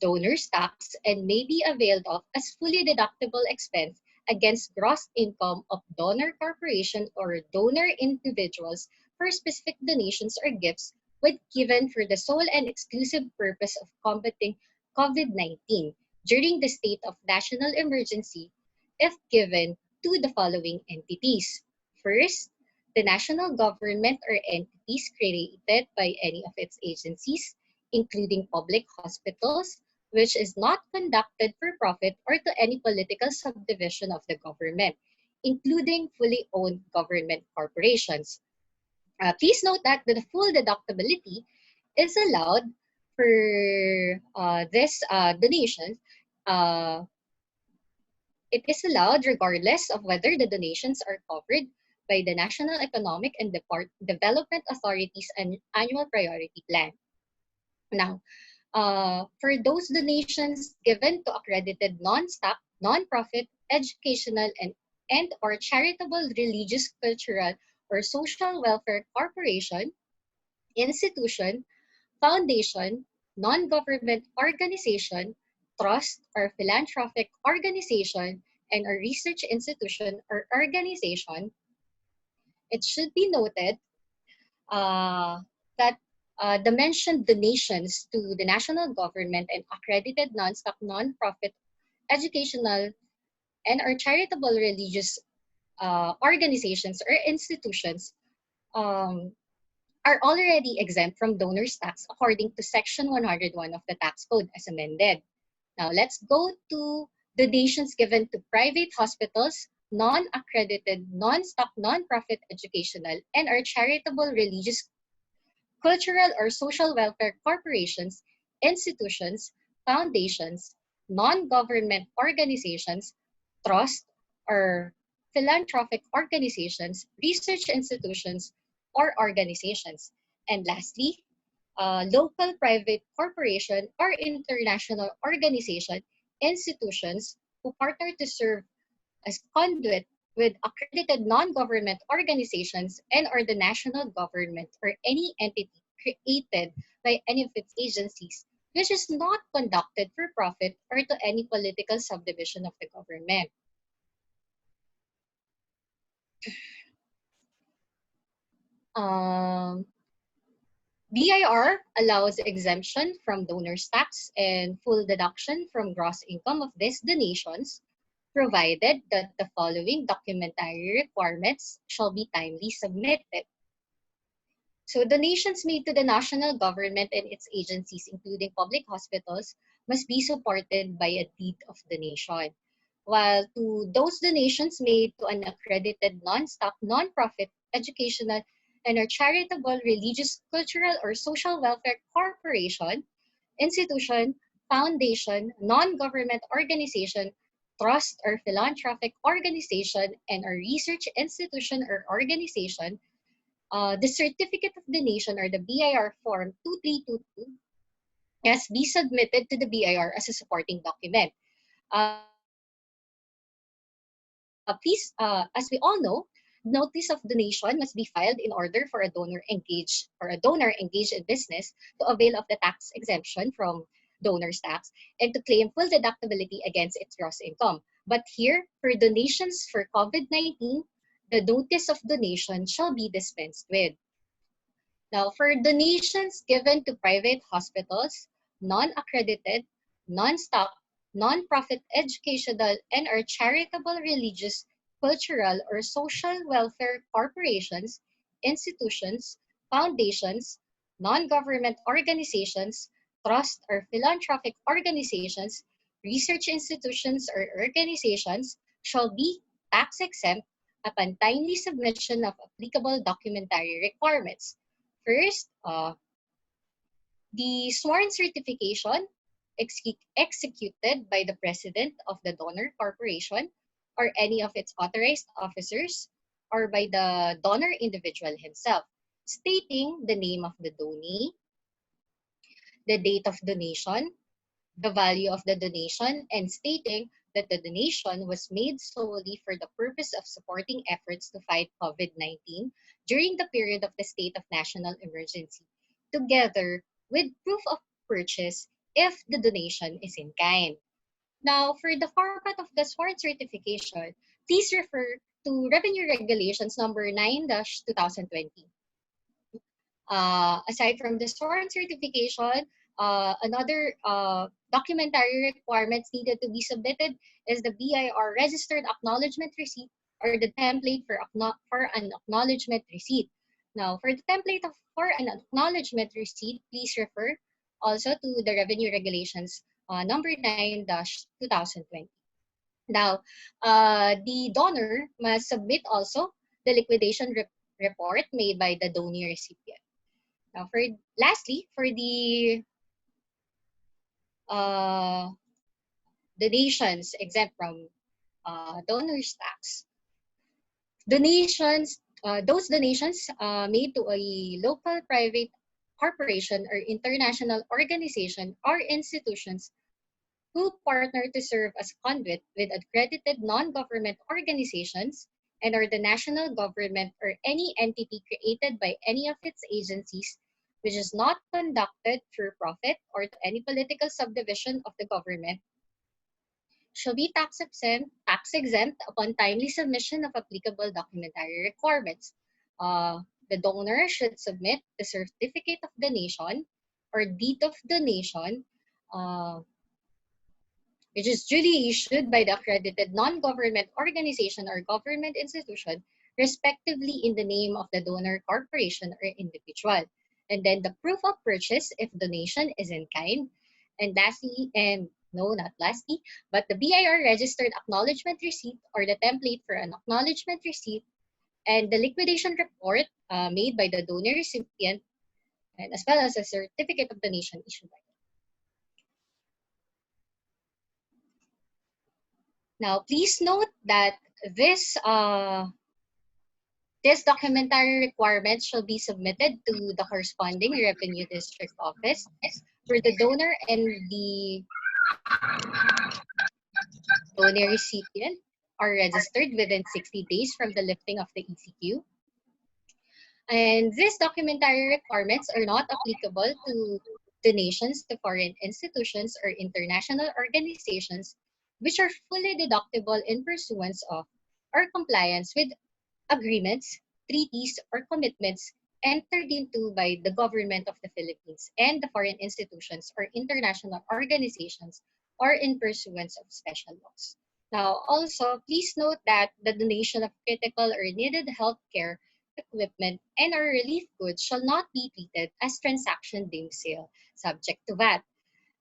donor's tax and may be availed of as fully deductible expense against gross income of donor corporation or donor individuals for specific donations or gifts when given for the sole and exclusive purpose of combating COVID-19 during the state of national emergency if given to the following entities. First, the national government or entities created by any of its agencies, including public hospitals, which is not conducted for profit or to any political subdivision of the government, including fully owned government corporations. Please note that the full deductibility is allowed for this donation. It is allowed regardless of whether the donations are covered by the National Economic and Development Authority's Annual Priority Plan. Now, for those donations given to accredited non-stock, non-profit, educational, and or charitable, religious, cultural, or social welfare corporation, institution, foundation, non-government organization, trust, or philanthropic organization, and a research institution or organization, it should be noted that the mentioned donations to the national government and accredited non-stock, non-profit, educational, and or charitable religious organizations or institutions are already exempt from donor's tax according to Section 101 of the Tax Code as amended. Now, let's go to donations given to private hospitals, non-accredited, non-stock, non-profit educational, and or charitable religious, cultural, or social welfare corporations, institutions, foundations, non-government organizations, trust, or philanthropic organizations, research institutions, or organizations. And lastly, local private corporation or international organization, institutions who partner to serve as conduit with accredited non-government organizations and or the national government or any entity created by any of its agencies, which is not conducted for profit or to any political subdivision of the government. Um, BIR allows exemption from donors tax and full deduction from gross income of these donations, provided that the following documentary requirements shall be timely submitted. So donations made to the national government and its agencies, including public hospitals, must be supported by a deed of donation. While to those donations made to an accredited non-stock, non-profit, educational, and or charitable, religious, cultural, or social welfare corporation, institution, foundation, non-government organization, trust or philanthropic organization, and a research institution or organization, the Certificate of Donation or the BIR Form 2322 has be submitted to the BIR as a supporting document. Please, as we all know, notice of donation must be filed in order for a donor engaged in business to avail of the tax exemption from donor's tax and to claim full deductibility against its gross income. But here, for donations for COVID-19, the notice of donation shall be dispensed with. Now, for donations given to private hospitals, non-accredited, non-stock, non-profit educational and or charitable religious, cultural, or social welfare corporations, institutions, foundations, non-government organizations, trust or philanthropic organizations, research institutions or organizations shall be tax exempt upon timely submission of applicable documentary requirements. First, the sworn certification executed by the president of the donor corporation or any of its authorized officers or by the donor individual himself, stating the name of the donee, the date of donation, the value of the donation, and stating that the donation was made solely for the purpose of supporting efforts to fight COVID-19 during the period of the state of national emergency, together with proof of purchase if the donation is in kind. Now, for the format of the sworn certification, please refer to Revenue Regulations number 9-2020. Aside from the sworn certification, another documentary requirements needed to be submitted is the BIR registered acknowledgement receipt or the template for an acknowledgement receipt. Now, for the template for an acknowledgement receipt, please refer also to the Revenue Regulations number 9-2020. Now, the donor must submit also the liquidation report made by the donor recipient. Now, lastly, for the donations exempt from donors tax, those donations made to a local private corporation or international organization or institutions who partner to serve as conduit with accredited non-government organizations and or the national government or any entity created by any of its agencies which is not conducted for profit or to any political subdivision of the government shall be tax exempt upon timely submission of applicable documentary requirements. The donor should submit the certificate of donation or deed of donation which is duly issued by the accredited non-government organization or government institution, respectively in the name of the donor corporation or individual. And then the proof of purchase if donation is in kind. And lastly, and no, not lastly, but the BIR registered acknowledgement receipt or the template for an acknowledgement receipt and the liquidation report made by the donor recipient and as well as a certificate of donation issued by them. Now, please note that this this documentary requirement shall be submitted to the corresponding revenue district office where the donor and the donor recipient are registered within 60 days from the lifting of the ECQ. And these documentary requirements are not applicable to donations to foreign institutions or international organizations which are fully deductible in pursuance of or compliance with agreements, treaties, or commitments entered into by the government of the Philippines and the foreign institutions or international organizations or in pursuance of special laws. Now, also, please note that the donation of critical or needed healthcare equipment and or relief goods shall not be treated as transaction deemed sale, subject to VAT.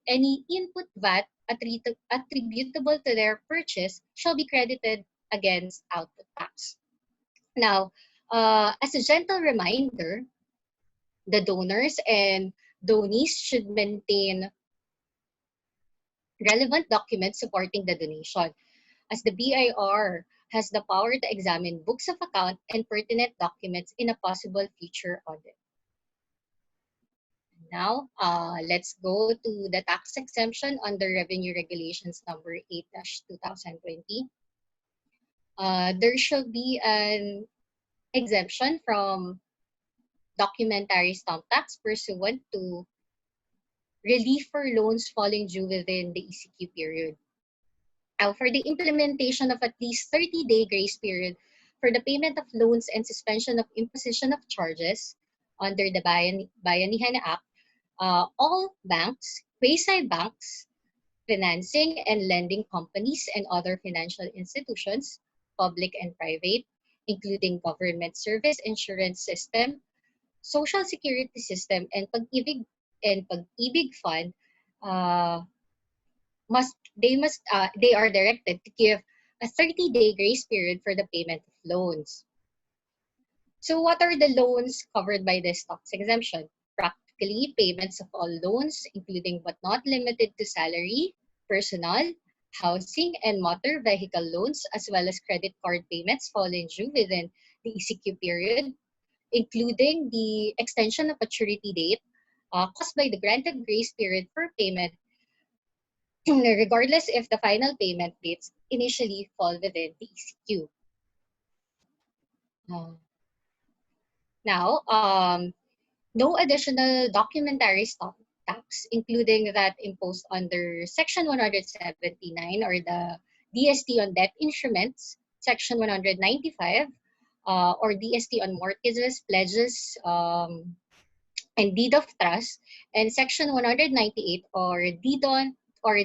Any input VAT attributable to their purchase shall be credited against output tax. Now, as a gentle reminder, the donors and donees should maintain relevant documents supporting the donation, as the BIR has the power to examine books of account and pertinent documents in a possible future audit. Now, let's go to the tax exemption under Revenue Regulations number 8-2020. There shall be an exemption from documentary stamp tax pursuant to relief for loans falling due within the ECQ period. For the implementation of at least 30-day grace period for the payment of loans and suspension of imposition of charges under the Bayanihan Act, all banks, quasi-banks, financing and lending companies, and other financial institutions, public and private, including government service insurance system, social security system, and pag-ibig fund, uh, they are directed to give a 30-day grace period for the payment of loans. So what are the loans covered by this tax exemption? Practically, payments of all loans, including but not limited to salary, personal, housing, and motor vehicle loans, as well as credit card payments falling due within the ECQ period, including the extension of maturity date caused by the granted grace period for payment, regardless if the final payment dates initially fall within the ECQ. Now, no additional documentary stamp tax, including that imposed under Section 179 or the DST on debt instruments, Section 195, or DST on mortgages, pledges, and deed of trust, and Section 198 or deed on or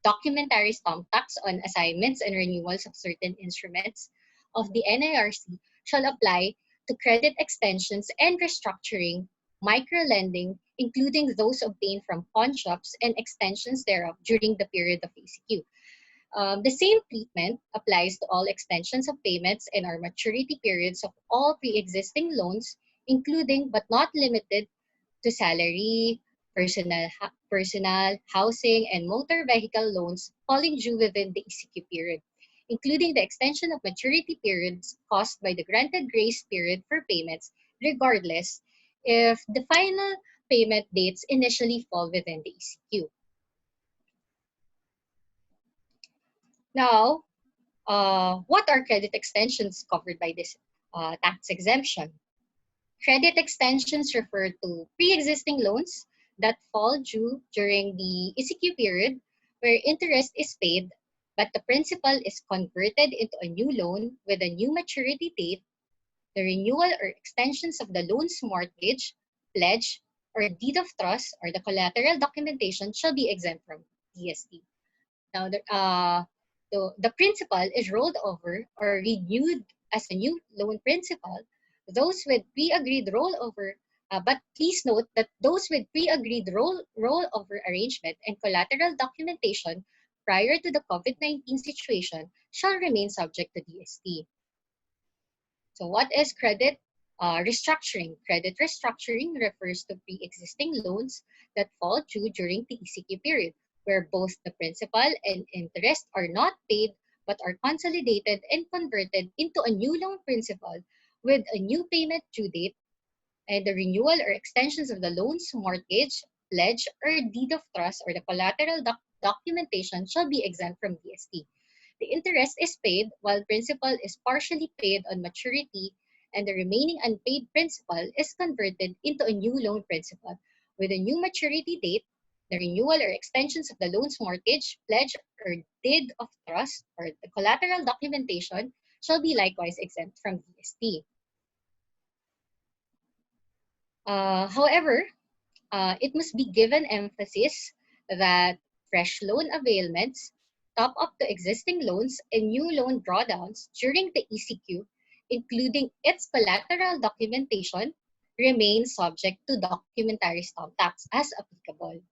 documentary stamp tax on assignments and renewals of certain instruments of the NIRC shall apply to credit extensions and restructuring, micro-lending, including those obtained from pawn shops and extensions thereof during the period of ECQ. The same treatment applies to all extensions of payments and or maturity periods of all pre-existing loans, including but not limited to salary, personal, housing, and motor vehicle loans falling due within the ECQ period, including the extension of maturity periods caused by the granted grace period for payments, regardless if the final payment dates initially fall within the ECQ. Now, what are credit extensions covered by this tax exemption? Credit extensions refer to pre-existing loans that fall due during the ECQ period where interest is paid but the principal is converted into a new loan with a new maturity date. The renewal or extensions of the loan's mortgage, pledge, or deed of trust or the collateral documentation shall be exempt from DST. Now, the principal is rolled over or renewed as a new loan principal. Those with pre-agreed rollover, but please note that those with pre-agreed rollover arrangement and collateral documentation prior to the COVID-19 situation shall remain subject to DST. So what is credit restructuring? Credit restructuring refers to pre-existing loans that fall due during the ECQ period, where both the principal and interest are not paid but are consolidated and converted into a new loan principal with a new payment due date, and the renewal or extensions of the loan's mortgage, pledge, or deed of trust or the collateral documentation shall be exempt from DST. The interest is paid while principal is partially paid on maturity, and the remaining unpaid principal is converted into a new loan principal with a new maturity date. The renewal or extensions of the loan's mortgage, pledge, or deed of trust or the collateral documentation shall be likewise exempt from DST. However, it must be given emphasis that fresh loan availments, top up to existing loans, and new loan drawdowns during the ECQ, including its collateral documentation, remain subject to documentary stamp tax as applicable.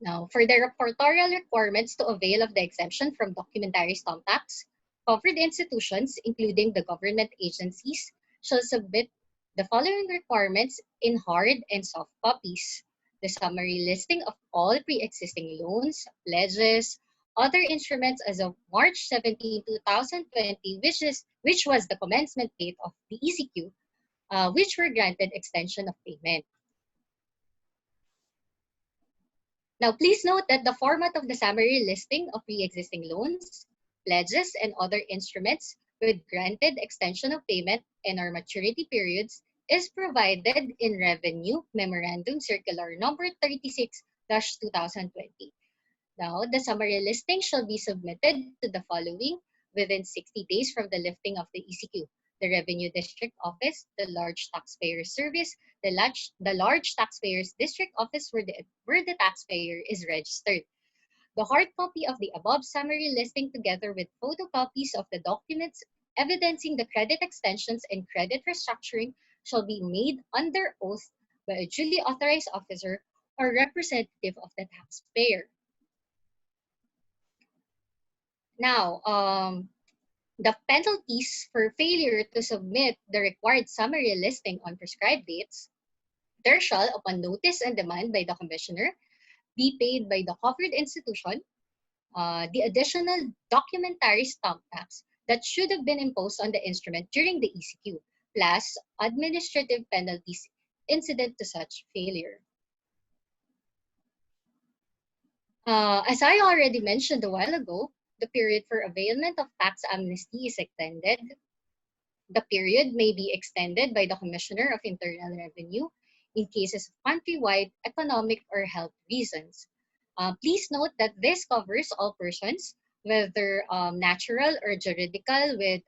Now, for the reportorial requirements to avail of the exemption from documentary stamp tax, covered institutions, including the government agencies, shall submit the following requirements in hard and soft copies: the summary listing of all pre-existing loans, pledges, other instruments as of March 17, 2020, which was the commencement date of the ECQ, which were granted extension of payment. Now, please note that the format of the summary listing of pre-existing loans, pledges, and other instruments with granted extension of payment and or maturity periods is provided in Revenue Memorandum Circular Number 36-2020. Now, the summary listing shall be submitted to the following within 60 days from the lifting of the ECQ: the Revenue District Office, the Large Taxpayer Service, the Large Taxpayers District Office where the taxpayer is registered. The hard copy of the above summary listing together with photocopies of the documents evidencing the credit extensions and credit restructuring shall be made under oath by a duly authorized officer or representative of the taxpayer. Now, the penalties for failure to submit the required summary listing on prescribed dates, there shall, upon notice and demand by the Commissioner, be paid by the covered institution the additional documentary stamp tax that should have been imposed on the instrument during the ECQ, plus administrative penalties incident to such failure. As I already mentioned a while ago, the period for availment of tax amnesty is extended. The period may be extended by the Commissioner of Internal Revenue in cases of countrywide economic or health reasons. Please note that this covers all persons, whether natural or juridical, with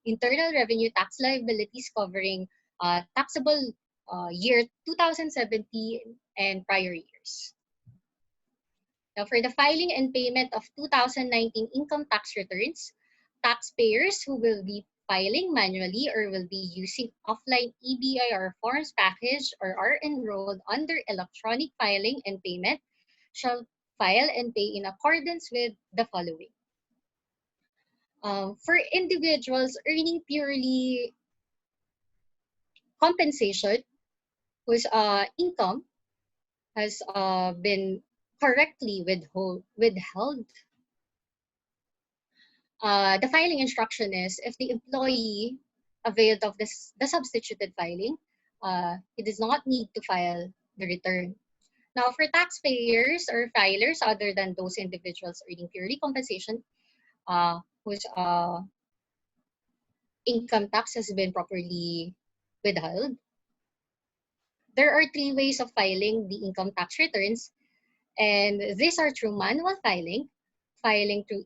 internal revenue tax liabilities covering taxable year 2017 and prior years. Now, for the filing and payment of 2019 income tax returns, taxpayers who will be filing manually or will be using offline EBIR forms package or are enrolled under electronic filing and payment shall file and pay in accordance with the following. For individuals earning purely compensation whose income has been correctly withheld, the filing instruction is if the employee availed of the substituted filing, he does not need to file the return. Now, for taxpayers or filers other than those individuals earning purely compensation whose income tax has been properly withheld, there are 3 ways of filing the income tax returns, and these are through manual filing, filing through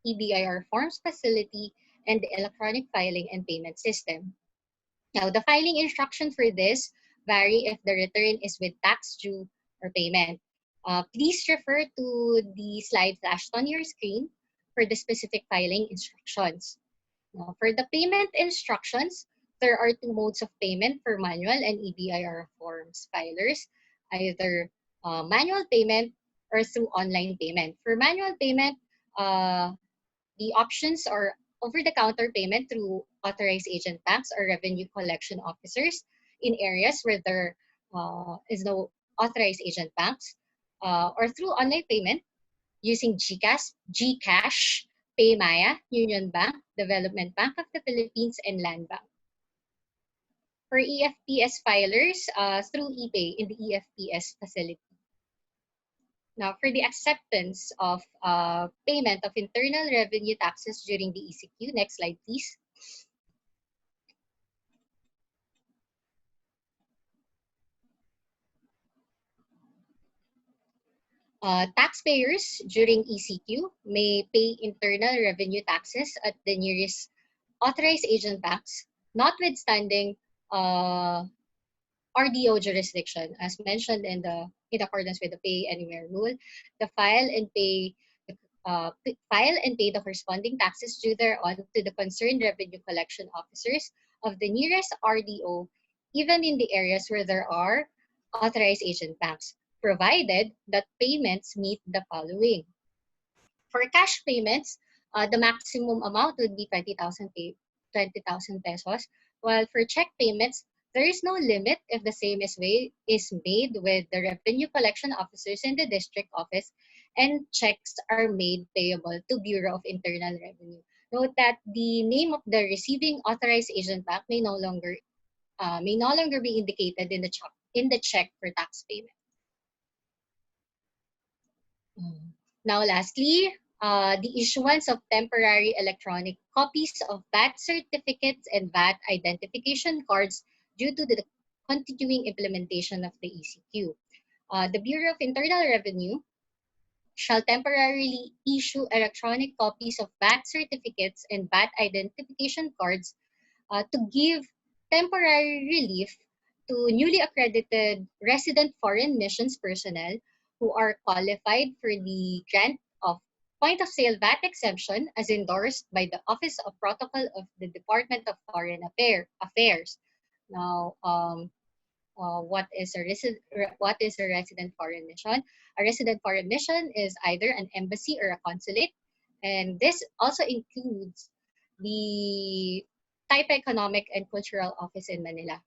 EBIR forms facility, and the electronic filing and payment system. Now, the filing instruction for this vary if the return is with tax due or payment. Please refer to the slide flashed on your screen for the specific filing instructions. Now, for the payment instructions, there are 2 modes of payment for manual and EBIR forms filers, either manual payment or through online payment. For manual payment, the options are over-the-counter payment through authorized agent banks or revenue collection officers in areas where there is no authorized agent banks, or through online payment using GCash, Paymaya, Union Bank, Development Bank of the Philippines, and Land Bank. For EFPS filers, through ePay in the EFPS facility. Now, for the acceptance of payment of internal revenue taxes during the ECQ, next slide, please. Taxpayers during ECQ may pay internal revenue taxes at the nearest authorized agent banks, notwithstanding RDO jurisdiction, as mentioned in accordance with the Pay Anywhere rule. The file and pay the corresponding taxes due thereon to the concerned revenue collection officers of the nearest RDO, even in the areas where there are authorized agent banks, provided that payments meet the following. For cash payments, the maximum amount would be 20,000 pesos, while for check payments, there is no limit if the same is made with the revenue collection officers in the district office and checks are made payable to Bureau of Internal Revenue. Note that the name of the receiving authorized agent bank may no longer be indicated in the check for tax payment. Now, lastly, the issuance of temporary electronic copies of VAT certificates and VAT identification cards due to the continuing implementation of the ECQ. The Bureau of Internal Revenue shall temporarily issue electronic copies of VAT certificates and VAT identification cards to give temporary relief to newly accredited resident foreign missions personnel who are qualified for the grant of point-of-sale VAT exemption as endorsed by the Office of Protocol of the Department of Foreign Affairs. Now, what is a resident foreign mission? A resident foreign mission is either an embassy or a consulate, and this also includes the Taipei Economic and Cultural Office in Manila.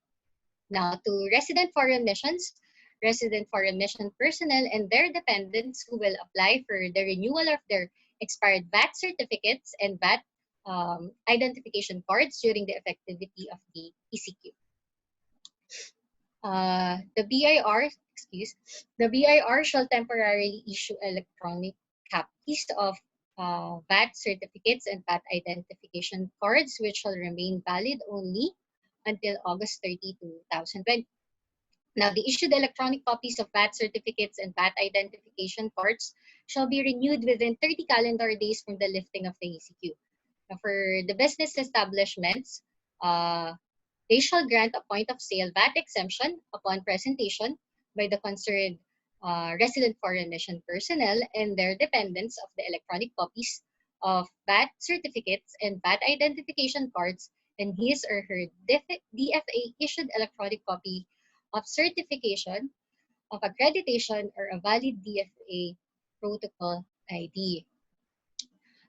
Now, to resident foreign mission personnel and their dependents who will apply for the renewal of their expired VAT certificates and VAT identification cards during the effectivity of the ECQ. The BIR shall temporarily issue electronic copies of VAT certificates and VAT identification cards, which shall remain valid only until August 30, 2020. Now, the issued electronic copies of VAT certificates and VAT identification cards shall be renewed within 30 calendar days from the lifting of the ECQ. Now, for the business establishments, they shall grant a point-of-sale VAT exemption upon presentation by the concerned resident foreign mission personnel and their dependents of the electronic copies of VAT certificates and VAT identification cards and his or her DFA-issued electronic copy of certification of accreditation or a valid DFA protocol ID.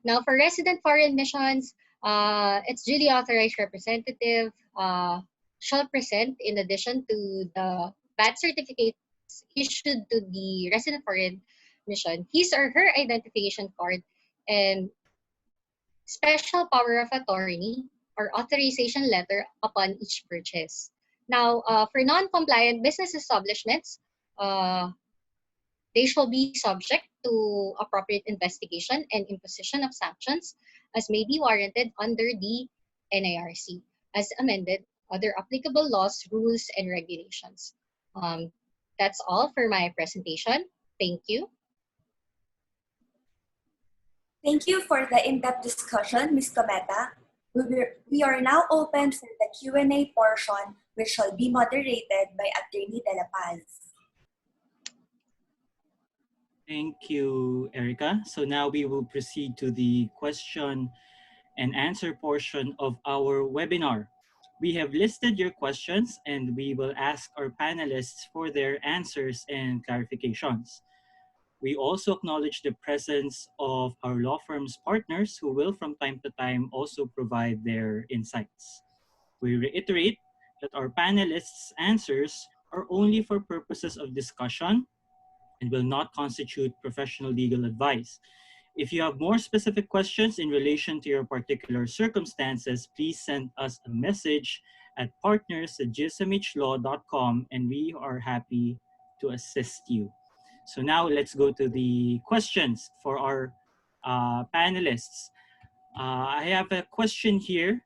Now, for resident foreign missions, its duly authorized representative shall present, in addition to the VAT certificates issued to the resident foreign mission, his or her identification card and special power of attorney or authorization letter upon each purchase. Now, for non-compliant business establishments, they shall be subject to appropriate investigation and imposition of sanctions as may be warranted under the NARC, as amended, other applicable laws, rules, and regulations. That's all for my presentation. Thank you. Thank you for the in-depth discussion, Ms. Cometa. We are now open for the Q&A portion, which shall be moderated by Attorney De La Paz. Thank you, Erica. So now we will proceed to the question and answer portion of our webinar. We have listed your questions and we will ask our panelists for their answers and clarifications. We also acknowledge the presence of our law firm's partners who will from time to time also provide their insights. We reiterate that our panelists' answers are only for purposes of discussion and will not constitute professional legal advice. If you have more specific questions in relation to your particular circumstances, please send us a message at partners@gsmhlaw.com, and we are happy to assist you. So now let's go to the questions for our panelists. I have a question here.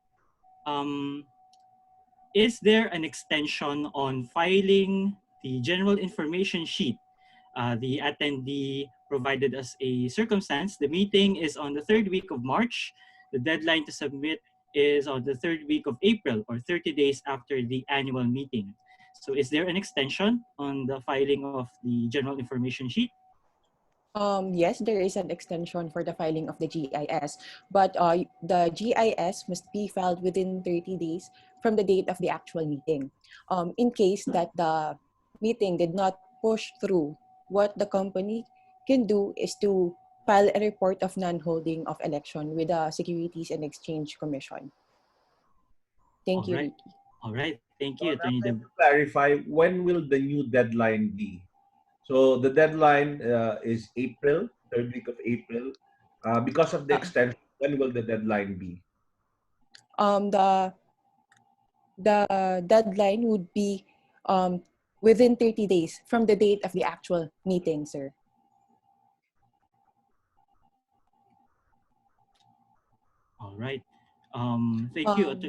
Is there an extension on filing the general information sheet? The attendee provided us a circumstance. The meeting is on the third week of March. The deadline to submit is on the third week of April, or 30 days after the annual meeting. So is there an extension on the filing of the general information sheet? Yes, there is an extension for the filing of the GIS, but the GIS must be filed within 30 days from the date of the actual meeting. In case that the meeting did not push through, what the company can do is to file a report of non-holding of election with the Securities and Exchange Commission. Thank you, All right. Ricky. All right. Thank you, So now Attorney to Deb. clarify, when will the new deadline be? So the deadline is April, third week of April. Because of the Uh, extension, when will the deadline be? um, the the deadline would be within 30 days from the date of the actual meeting, sir. All right. Thank you, Um,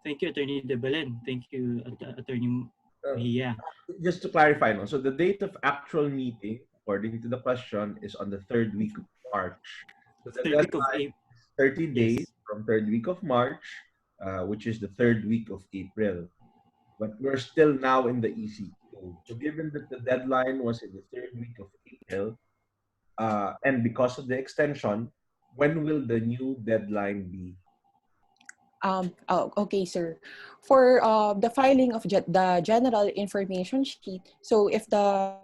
thank you, Attorney De Belen. Thank you, Attorney Uh, Mejia. just to clarify, no? So the date of actual meeting, according to the question, is on the third week of March. So the Third week of deadline April. is 30 days Yes. from third week of March, which is the third week of April. But we're still now in the ECQ. So given that the deadline was in the third week of April, and because of the extension, when will the new deadline be? oh, okay, sir. For the filing of the general information sheet, so if the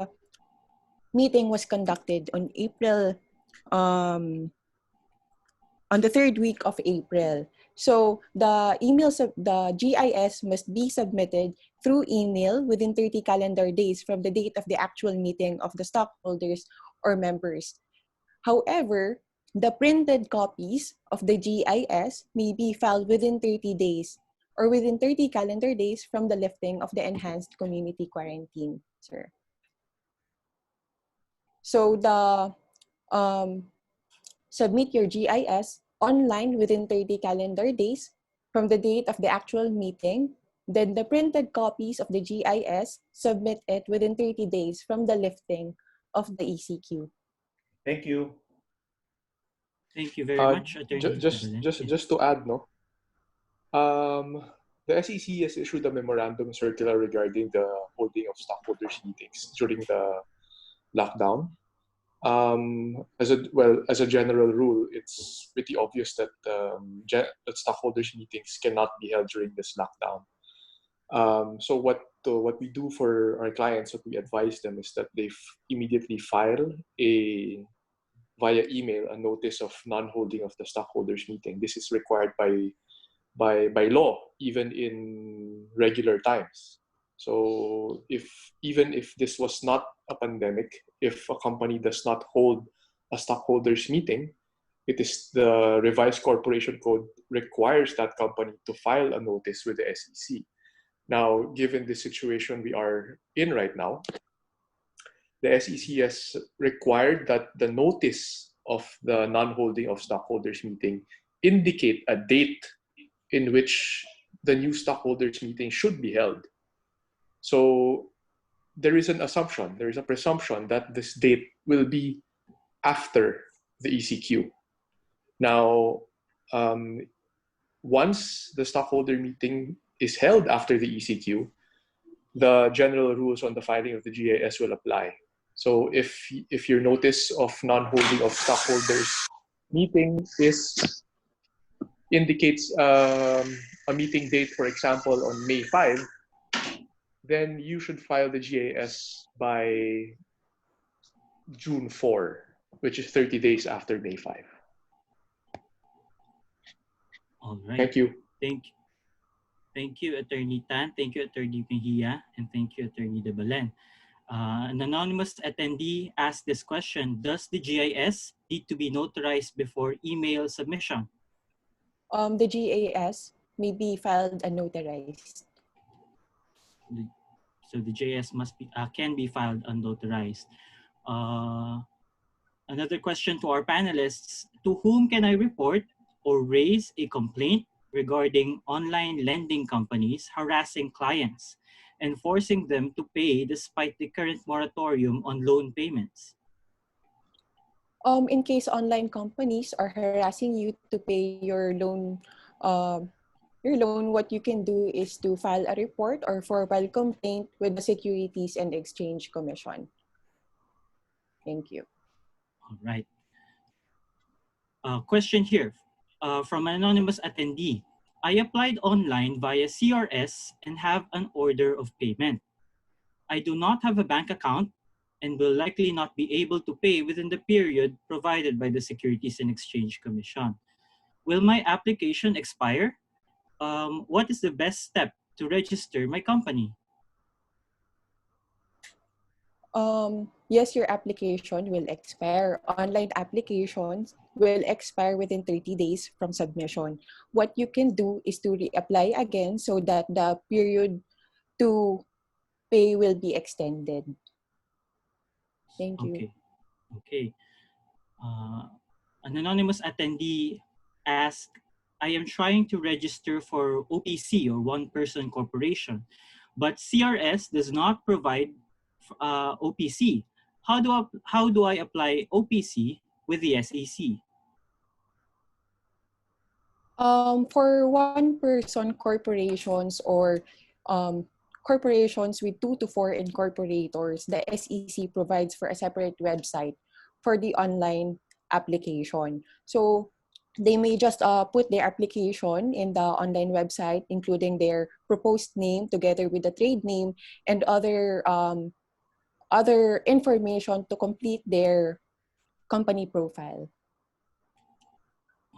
meeting was conducted on April, um, on the third week of April, so the the GIS must be submitted through email within 30 calendar days from the date of the actual meeting of the stockholders or members. However, the printed copies of the GIS may be filed within 30 days or within 30 calendar days from the lifting of the enhanced community quarantine, sir. So the um, submit your GIS online within 30 calendar days from the date of the actual meeting. Then the printed copies of the GIS, submit it within 30 days from the lifting of the ECQ. Thank you. Thank you very much, Attorney De Belen. Yes. Just to add, no, the SEC has issued a memorandum circular regarding the holding of stockholders meetings during the lockdown. As a general rule, it's pretty obvious that that stockholders meetings cannot be held during this lockdown. So what we do for our clients, what we advise them is that they immediately file via email a notice of non-holding of the stockholders meeting. This is required by law, even in regular times. So even if this was not a pandemic, if a company does not hold a stockholders meeting, it is the revised corporation code requires that company to file a notice with the SEC. Now, given the situation we are in right now, the SEC has required that the notice of the non-holding of stockholders meeting indicate a date in which the new stockholders meeting should be held. So there is an assumption, there is a presumption that this date will be after the ECQ. Now, once the stockholder meeting is held after the ECQ, the general rules on the filing of the GIS will apply. So if your notice of non-holding of stockholders meeting indicates a meeting date, for example, on May 5, then you should file the GIS by June 4, which is 30 days after May 5. All right. Thank you. Thank you, Attorney Tan. Thank you, Attorney Mejia. And thank you, Attorney De Belen. An anonymous attendee asked this question: does the GIS need to be notarized before email submission? The GAS may be filed and notarized. So the GIS can be filed unnotarized. Another question to our panelists: to whom can I report or raise a complaint regarding online lending companies harassing clients and forcing them to pay despite the current moratorium on loan payments? In case online companies are harassing you to pay your loan, what you can do is to file a report or formal complaint with the Securities and Exchange Commission. Thank you. All right. Question here from an anonymous attendee. I applied online via CRS and have an order of payment. I do not have a bank account and will likely not be able to pay within the period provided by the Securities and Exchange Commission. Will my application expire? What is the best step to register my company? Yes, your application will expire. Online applications will expire within 30 days from submission. What you can do is to reapply again so that the period to pay will be extended. Thank you. Okay. An anonymous attendee asked, I am trying to register for OPC or one person corporation, but CRS does not provide OPC. How do I apply OPC with the SEC? For one-person corporations or corporations with 2 to 4 incorporators, the SEC provides for a separate website for the online application. So they may just put their application in the online website, including their proposed name together with the trade name and other information to complete their company profile.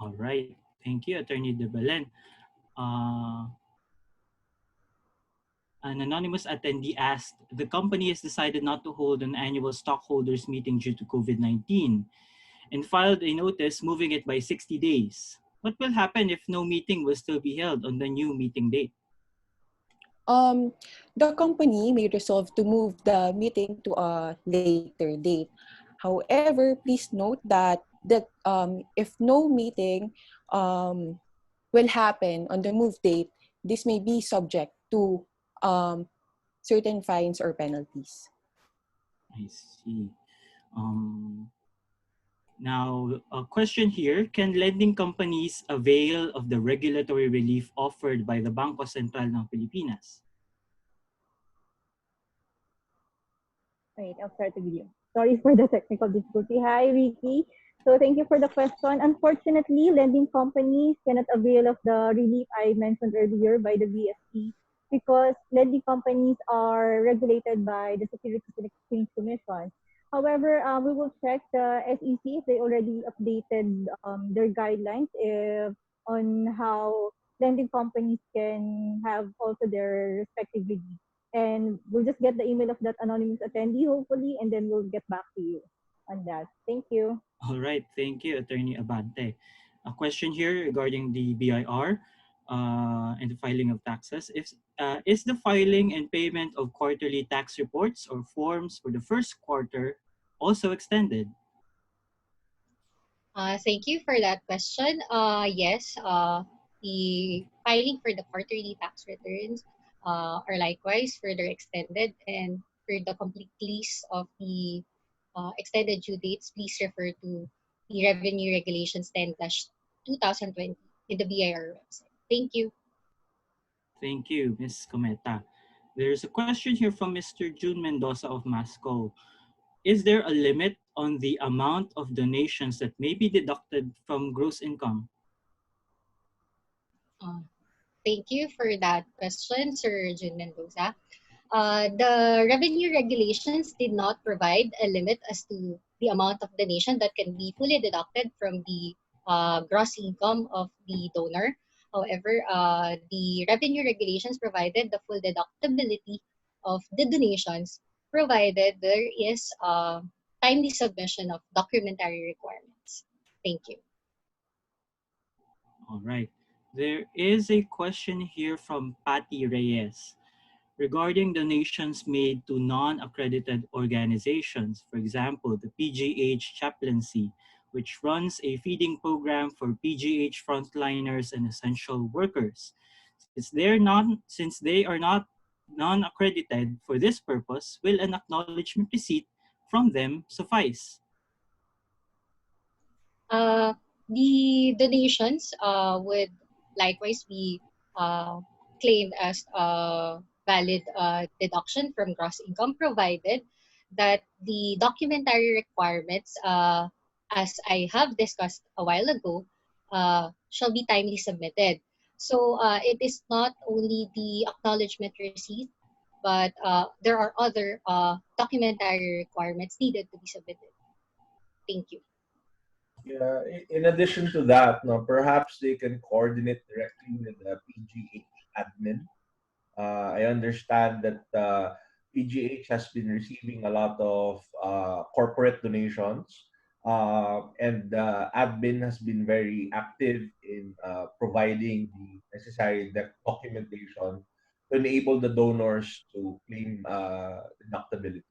All right. Thank you, Attorney De Belen. An anonymous attendee asked, the company has decided not to hold an annual stockholders meeting due to COVID-19 and filed a notice moving it by 60 days. What will happen if no meeting will still be held on the new meeting date? The company may resolve to move the meeting to a later date. However, please note that if no meeting will happen on the move date, this may be subject to certain fines or penalties. I see. Now, a question here, can lending companies avail of the regulatory relief offered by the Bangko Sentral ng Pilipinas? Wait, I'll start the video. Sorry for the technical difficulty. Hi, Ricky. So thank you for the question. Unfortunately, lending companies cannot avail of the relief I mentioned earlier by the BSP because lending companies are regulated by the Securities and Exchange Commission. However, we will check the SEC if they already updated their guidelines on how lending companies can have also their respective relief. And we'll just get the email of that anonymous attendee, hopefully, and then we'll get back to you on that. Thank you. All right, thank you, Attorney Abante. A question here regarding the BIR and the filing of taxes. Is the filing and payment of quarterly tax reports or forms for the first quarter also extended? Thank you for that question. Yes, the filing for the quarterly tax returns are likewise further extended, and for the complete list of the extended due dates, please refer to the Revenue Regulations 10-2020 in the BIR website. Thank you. Thank you, Ms. Cometa. There's a question here from Mr. June Mendoza of Masco. Is there a limit on the amount of donations that may be deducted from gross income? Thank you for that question, Sir Jun Mendoza. The revenue regulations did not provide a limit as to the amount of donation that can be fully deducted from the gross income of the donor. However, the revenue regulations provided the full deductibility of the donations provided there is timely submission of documentary requirements. Thank you. All right. There is a question here from Patty Reyes regarding donations made to non-accredited organizations, for example, the PGH Chaplaincy, which runs a feeding program for PGH frontliners and essential workers. Since they are not non-accredited for this purpose, will an acknowledgement receipt from them suffice? The donations would likewise be uh, claimed as a valid deduction from gross income, provided that the documentary requirements, as I have discussed a while ago, shall be timely submitted. So it is not only the acknowledgement receipt, but there are other documentary requirements needed to be submitted. Thank you. Yeah, in addition to that, no, perhaps they can coordinate directly with the PGH admin. I understand that PGH has been receiving a lot of corporate donations, and admin has been very active in providing the necessary documentation to enable the donors to claim deductibility.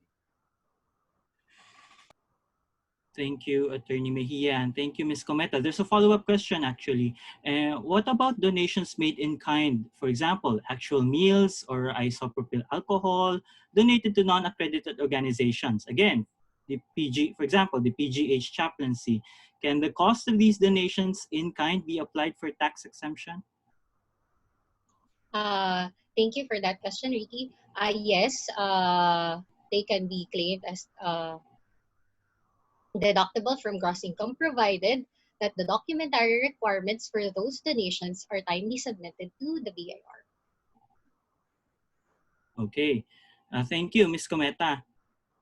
Thank you, Attorney Mejia, and thank you, Ms. Cometa. There's a follow-up question, actually. What about donations made in kind? For example, actual meals or isopropyl alcohol donated to non-accredited organizations. Again, for example, the PGH Chaplaincy. Can the cost of these donations in kind be applied for tax exemption? Thank you for that question, Ricky. Yes, they can be claimed as deductible from gross income, provided that the documentary requirements for those donations are timely submitted to the BIR. Okay. Thank you, Ms. Cometa.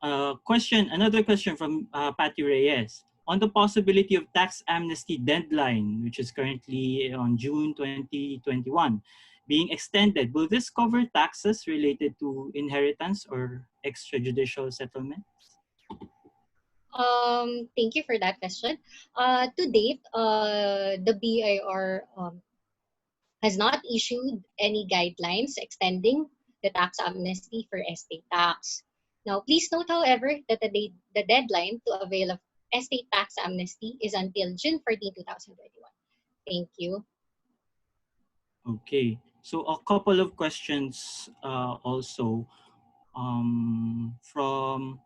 Another question from Patty Reyes. On the possibility of tax amnesty deadline, which is currently on June 2021, being extended, will this cover taxes related to inheritance or extrajudicial settlement? Thank you for that question. To date, the BIR has not issued any guidelines extending the tax amnesty for estate tax. Now, please note, however, that the deadline to avail of estate tax amnesty is until June 14, 2021. Thank you. Okay. So a couple of questions also from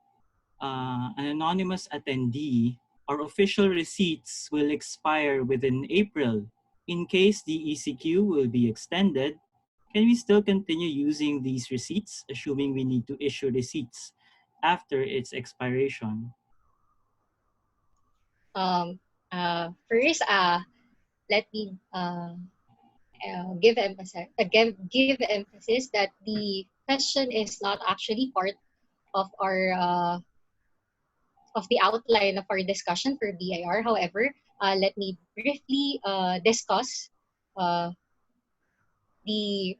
an anonymous attendee. Our official receipts will expire within April. In case the ECQ will be extended, can we still continue using these receipts, assuming we need to issue receipts after its expiration? First, let me give emphasis that the question is not actually part of our of the outline of our discussion for BIR. However, let me briefly discuss uh, the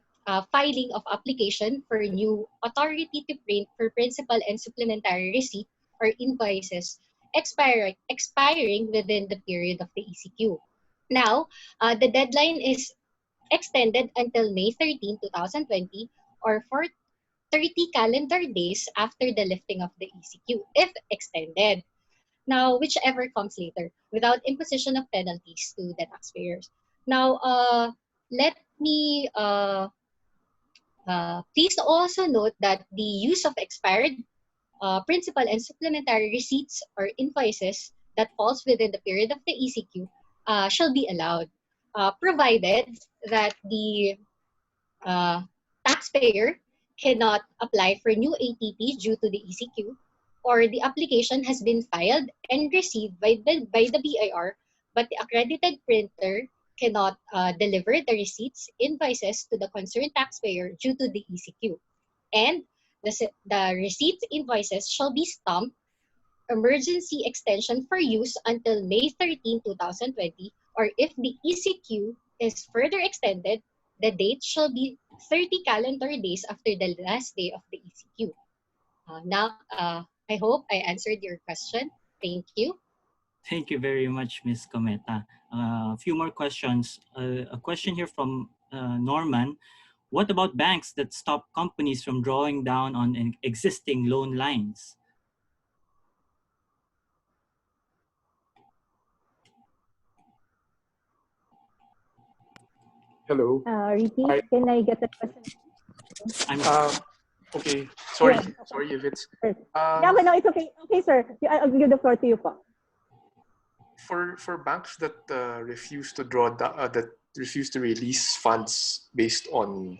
filing of application for new authority to print for principal and supplementary receipt or invoices expiring within the period of the ECQ. Now, the deadline is extended until May 13, 2020, or for 30 calendar days after the lifting of the ECQ, if extended. Now, whichever comes later, without imposition of penalties to the taxpayers. Now, let me please also note that the use of expired principal and supplementary receipts or invoices that falls within the period of the ECQ shall be allowed, provided that the uh, taxpayer cannot apply for new ATP due to the ECQ, or the application has been filed and received by the BIR, but the accredited printer cannot deliver the receipts, invoices to the concerned taxpayer due to the ECQ. And the receipts, invoices shall be stamped emergency extension for use until May 13, 2020, or if the ECQ is further extended, the date shall be 30 calendar days after the last day of the ECQ. Now, I hope I answered your question. Thank you. Thank you very much, Ms. Cometa. A few more questions. A question here from Norman. What about banks that stop companies from drawing down on existing loan lines? Hello. Ricky, Hi. can I get the question? I'm Okay. Sorry. Yeah, okay. Sorry if it's Sure. Yeah, um but no, it's okay. Okay, sir. I'll give the floor to you po. for banks that refuse to that refuse to release funds based on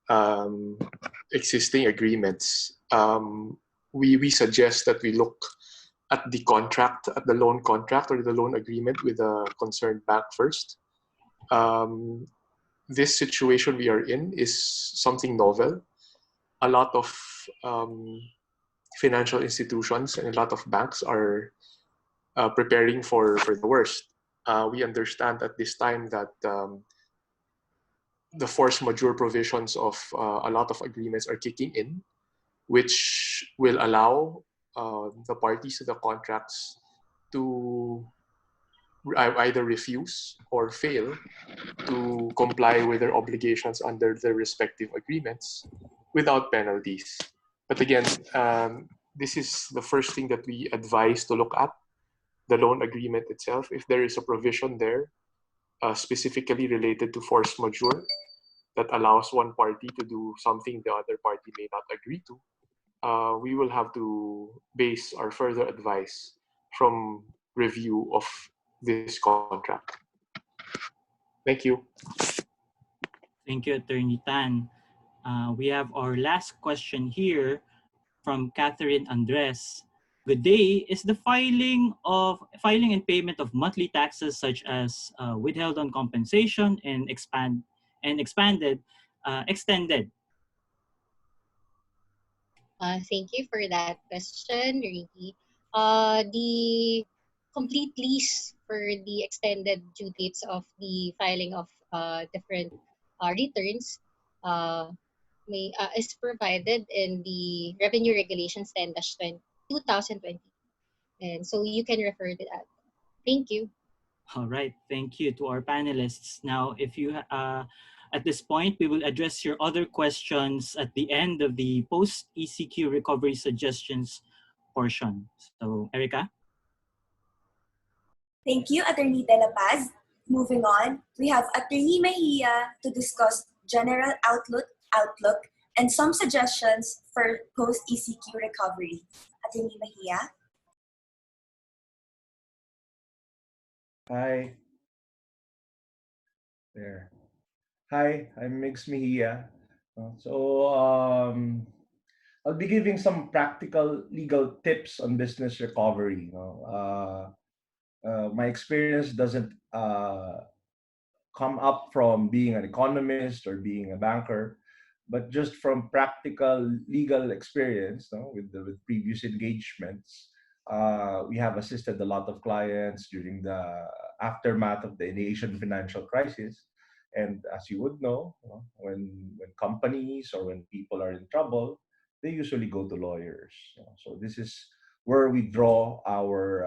um, existing agreements, we suggest that we look at the contract, at the loan contract or the loan agreement with a concerned bank first. Um, this situation we are in is something novel. A lot of um, financial institutions and a lot of banks are preparing for the worst. We understand at this time that the force majeure provisions of a lot of agreements are kicking in, which will allow the parties to the contracts to either refuse or fail to comply with their obligations under their respective agreements without penalties. But again, this is the first thing that we advise to look at, the loan agreement itself. If there is a provision there specifically related to force majeure that allows one party to do something the other party may not agree to, we will have to base our further advice from review of this contract. Thank you. Thank you, Attorney Tan. We have our last question here from Catherine Andres. Good day. Is the filing and payment of monthly taxes such as withheld on compensation and extended? Thank you for that question, Ricky. The complete list for the extended due dates of the filing of different returns uh, is provided in the Revenue Regulations 10-2020. And so you can refer to that. Thank you. All right. Thank you to our panelists. Now, if you at this point, we will address your other questions at the end of the post ECQ recovery suggestions portion. So, Erica? Thank you, Attorney De La Paz. Moving on, we have Attorney Mejia to discuss general outlook and some suggestions for post-ECQ recovery. Attorney Mejia. Hi. There. Hi, I'm Migs Mejia. I'll be giving some practical legal tips on business recovery. My experience doesn't come up from being an economist or being a banker, but just from practical legal experience, with previous engagements. We have assisted a lot of clients during the aftermath of the Asian financial crisis. And as you would know, when companies or when people are in trouble, they usually go to lawyers. So this is where we draw our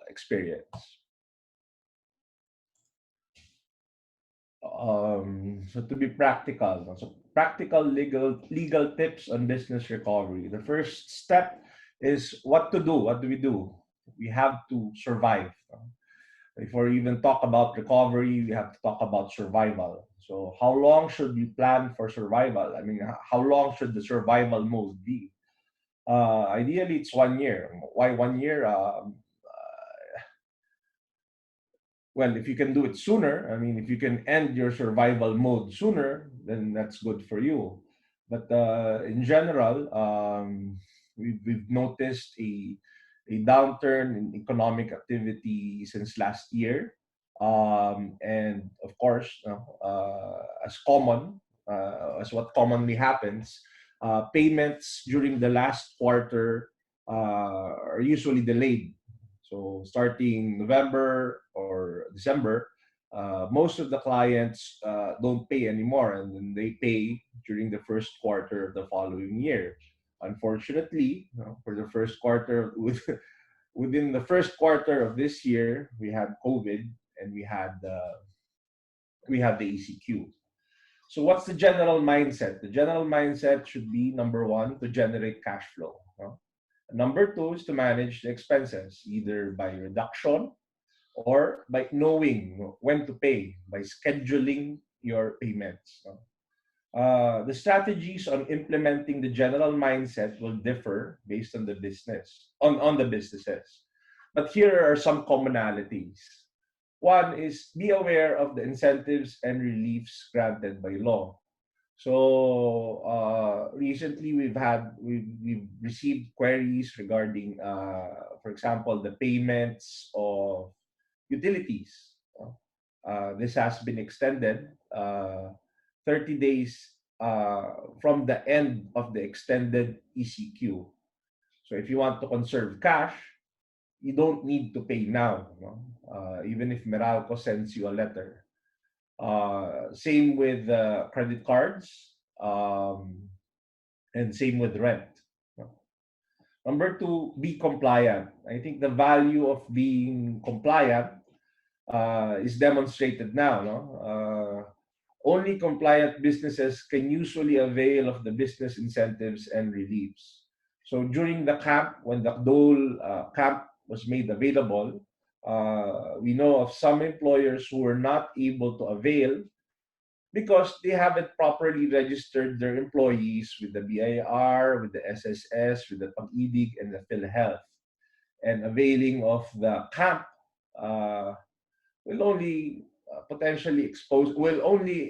experience. So to be practical, so practical legal tips on business recovery. The first step is what to do. What do we do? We have to survive. Before we even talk about recovery, we have to talk about survival. So how long should we plan for survival? I mean, how long should the survival mode be? Ideally, it's 1 year. Why 1 year? Well, if you can do it sooner, I mean, if you can end your survival mode sooner, then that's good for you. But in general, we've noticed a downturn in economic activity since last year. And of course, as what commonly happens, payments during the last quarter are usually delayed. So starting November or December, most of the clients don't pay anymore, and then they pay during the first quarter of the following year. Unfortunately, for the first quarter, within the first quarter of this year, we had COVID and we had the ECQ. So what's the general mindset? The general mindset should be, number one, to generate cash flow. Number two is to manage the expenses, either by reduction or by knowing when to pay, by scheduling your payments. The strategies on implementing the general mindset will differ based on the businesses. But here are some commonalities. One is be aware of the incentives and reliefs granted by law. So recently we've received queries regarding, for example, the payments of utilities. This has been extended 30 days from the end of the extended ECQ. So if you want to conserve cash, you don't need to pay now, even if Meralco sends you a letter. Same with credit cards, and same with rent. Number two, be compliant. I think the value of being compliant is demonstrated now. Only compliant businesses can usually avail of the business incentives and reliefs. So during the camp, when the Dole camp was made available, we know of some employers who were not able to avail because they haven't properly registered their employees with the BIR, with the SSS, with the Pag-ibig, and the PhilHealth. And availing of the camp will only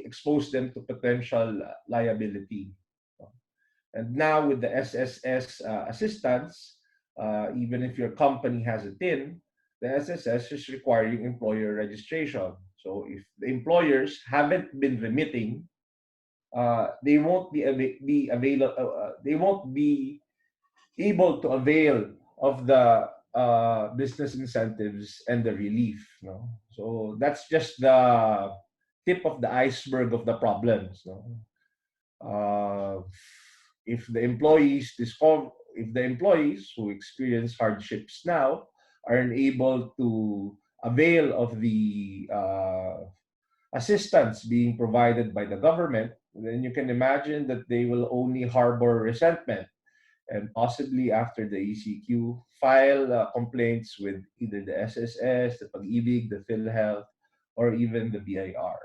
expose them to potential liability. And now with the SSS assistance, even if your company has a TIN, the SSS is requiring employer registration. So if the employers haven't been remitting, they won't be able to avail of the business incentives and the relief. So that's just the tip of the iceberg of the problems. If the employees who experience hardships now are unable to avail of the assistance being provided by the government, then you can imagine that they will only harbor resentment and possibly after the ECQ file complaints with either the SSS, the Pag-ibig, the PhilHealth, or even the BIR.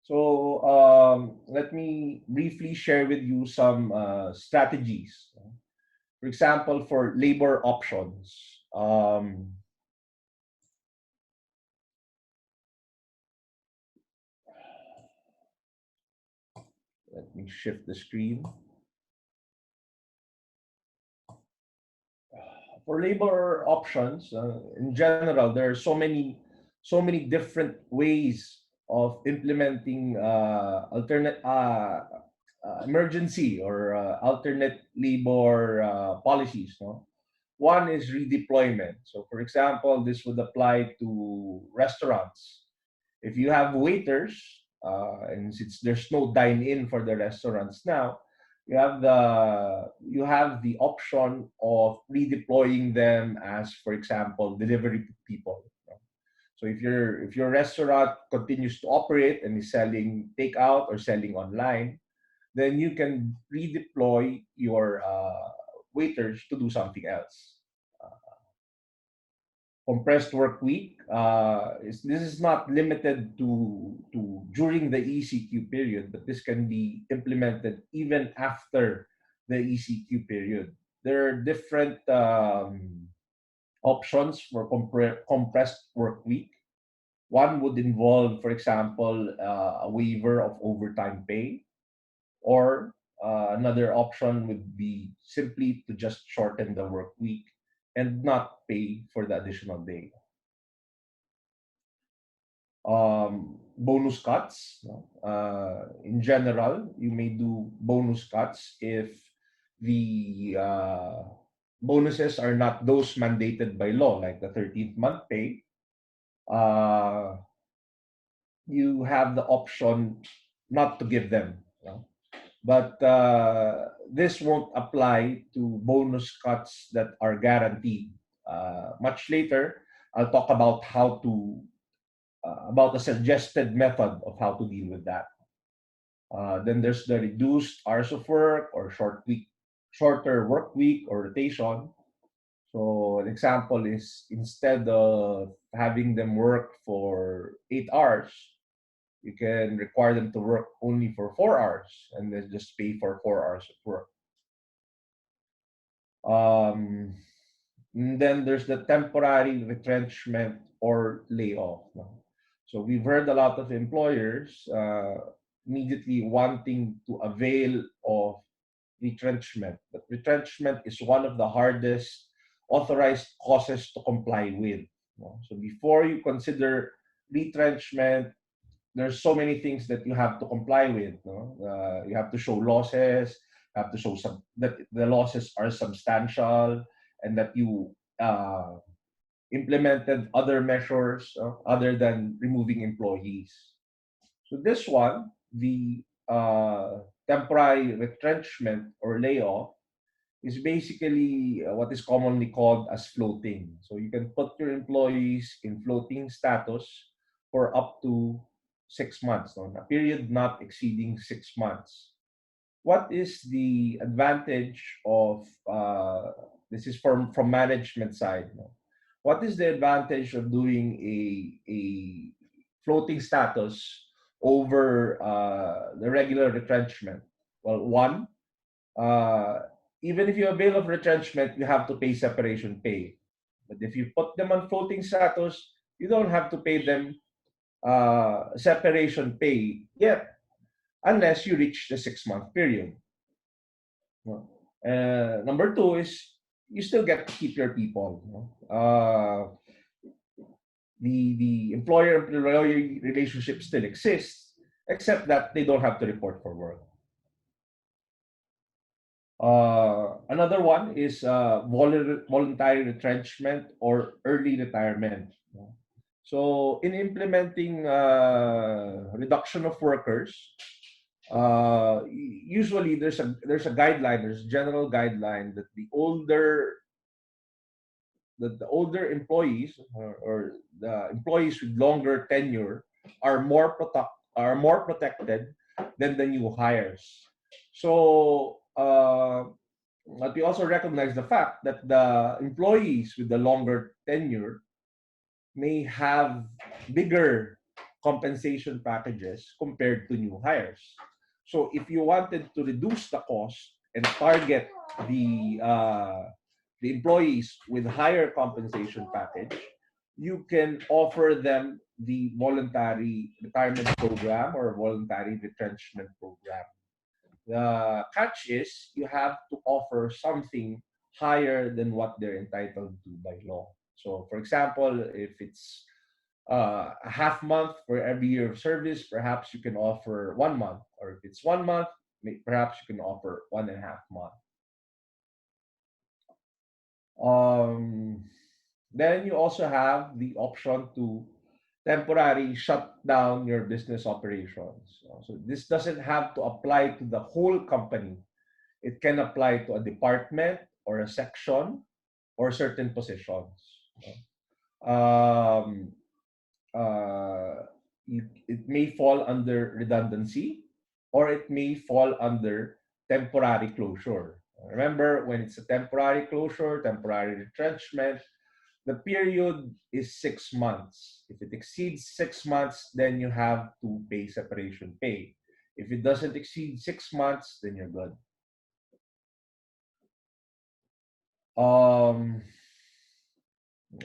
So let me briefly share with you some strategies. For example, for labor options. Let me shift the screen. For labor options, in general, there are so many different ways of implementing alternate emergency or alternate labor policies. One is redeployment. So, for example, this would apply to restaurants. If you have waiters, and since there's no dine-in for the restaurants now, you have the option of redeploying them as, for example, delivery people. So if your restaurant continues to operate and is selling takeout or selling online, then you can redeploy your waiters to do something else. Compressed work week. This is not limited to during the ECQ period, but this can be implemented even after the ECQ period. There are different options for compressed work week. One would involve, for example, a waiver of overtime pay, or another option would be simply to just shorten the work week and not pay for the additional day. Bonus cuts. In general, you may do bonus cuts if the bonuses are not those mandated by law, like the 13th month pay. You have the option not to give them. But this won't apply to bonus cuts that are guaranteed. Much later, I'll talk about about the suggested method of how to deal with that. Then there's the reduced hours of work or shorter work week or rotation. So an example is instead of having them work for 8 hours, you can require them to work only for 4 hours and then just pay for 4 hours of work. And then there's the temporary retrenchment or layoff. No? So we've heard a lot of employers immediately wanting to avail of retrenchment. But retrenchment is one of the hardest authorized causes to comply with. No? So before you consider retrenchment, there's so many things that you have to comply with. No? You have to show losses, you have to show that the losses are substantial, and that you implemented other measures other than removing employees. So this one, the temporary retrenchment or layoff, is basically what is commonly called as floating. So you can put your employees in floating status for up to 6 months, no? A period not exceeding 6 months. What is the advantage of this is from management side, no? What is the advantage of doing a floating status over the regular retrenchment? Well, one, even if you avail of retrenchment, you have to pay separation pay. But if you put them on floating status, you don't have to pay them separation pay yet, unless you reach the 6 month period. Number two is you still get to keep your people. The employer-employee relationship still exists, except that they don't have to report for work. Another one is voluntary retrenchment or early retirement. So in implementing reduction of workers, usually there's a guideline, there's a general guideline that the older employees or the employees with longer tenure are more protected than the new hires. So but we also recognize the fact that the employees with the longer tenure may have bigger compensation packages compared to new hires. So if you wanted to reduce the cost and target the employees with higher compensation package, you can offer them the voluntary retirement program or voluntary retrenchment program. The catch is you have to offer something higher than what they're entitled to by law. So, for example, if it's a half month for every year of service, perhaps you can offer 1 month. Or if it's 1 month, perhaps you can offer 1.5 months. Then you also have the option to temporarily shut down your business operations. So this doesn't have to apply to the whole company. It can apply to a department or a section or certain positions. It may fall under redundancy or it may fall under temporary closure. Remember, when it's a temporary closure, temporary retrenchment, the period is 6 months. If it exceeds 6 months, then you have to pay separation pay. If it doesn't exceed 6 months, then you're good.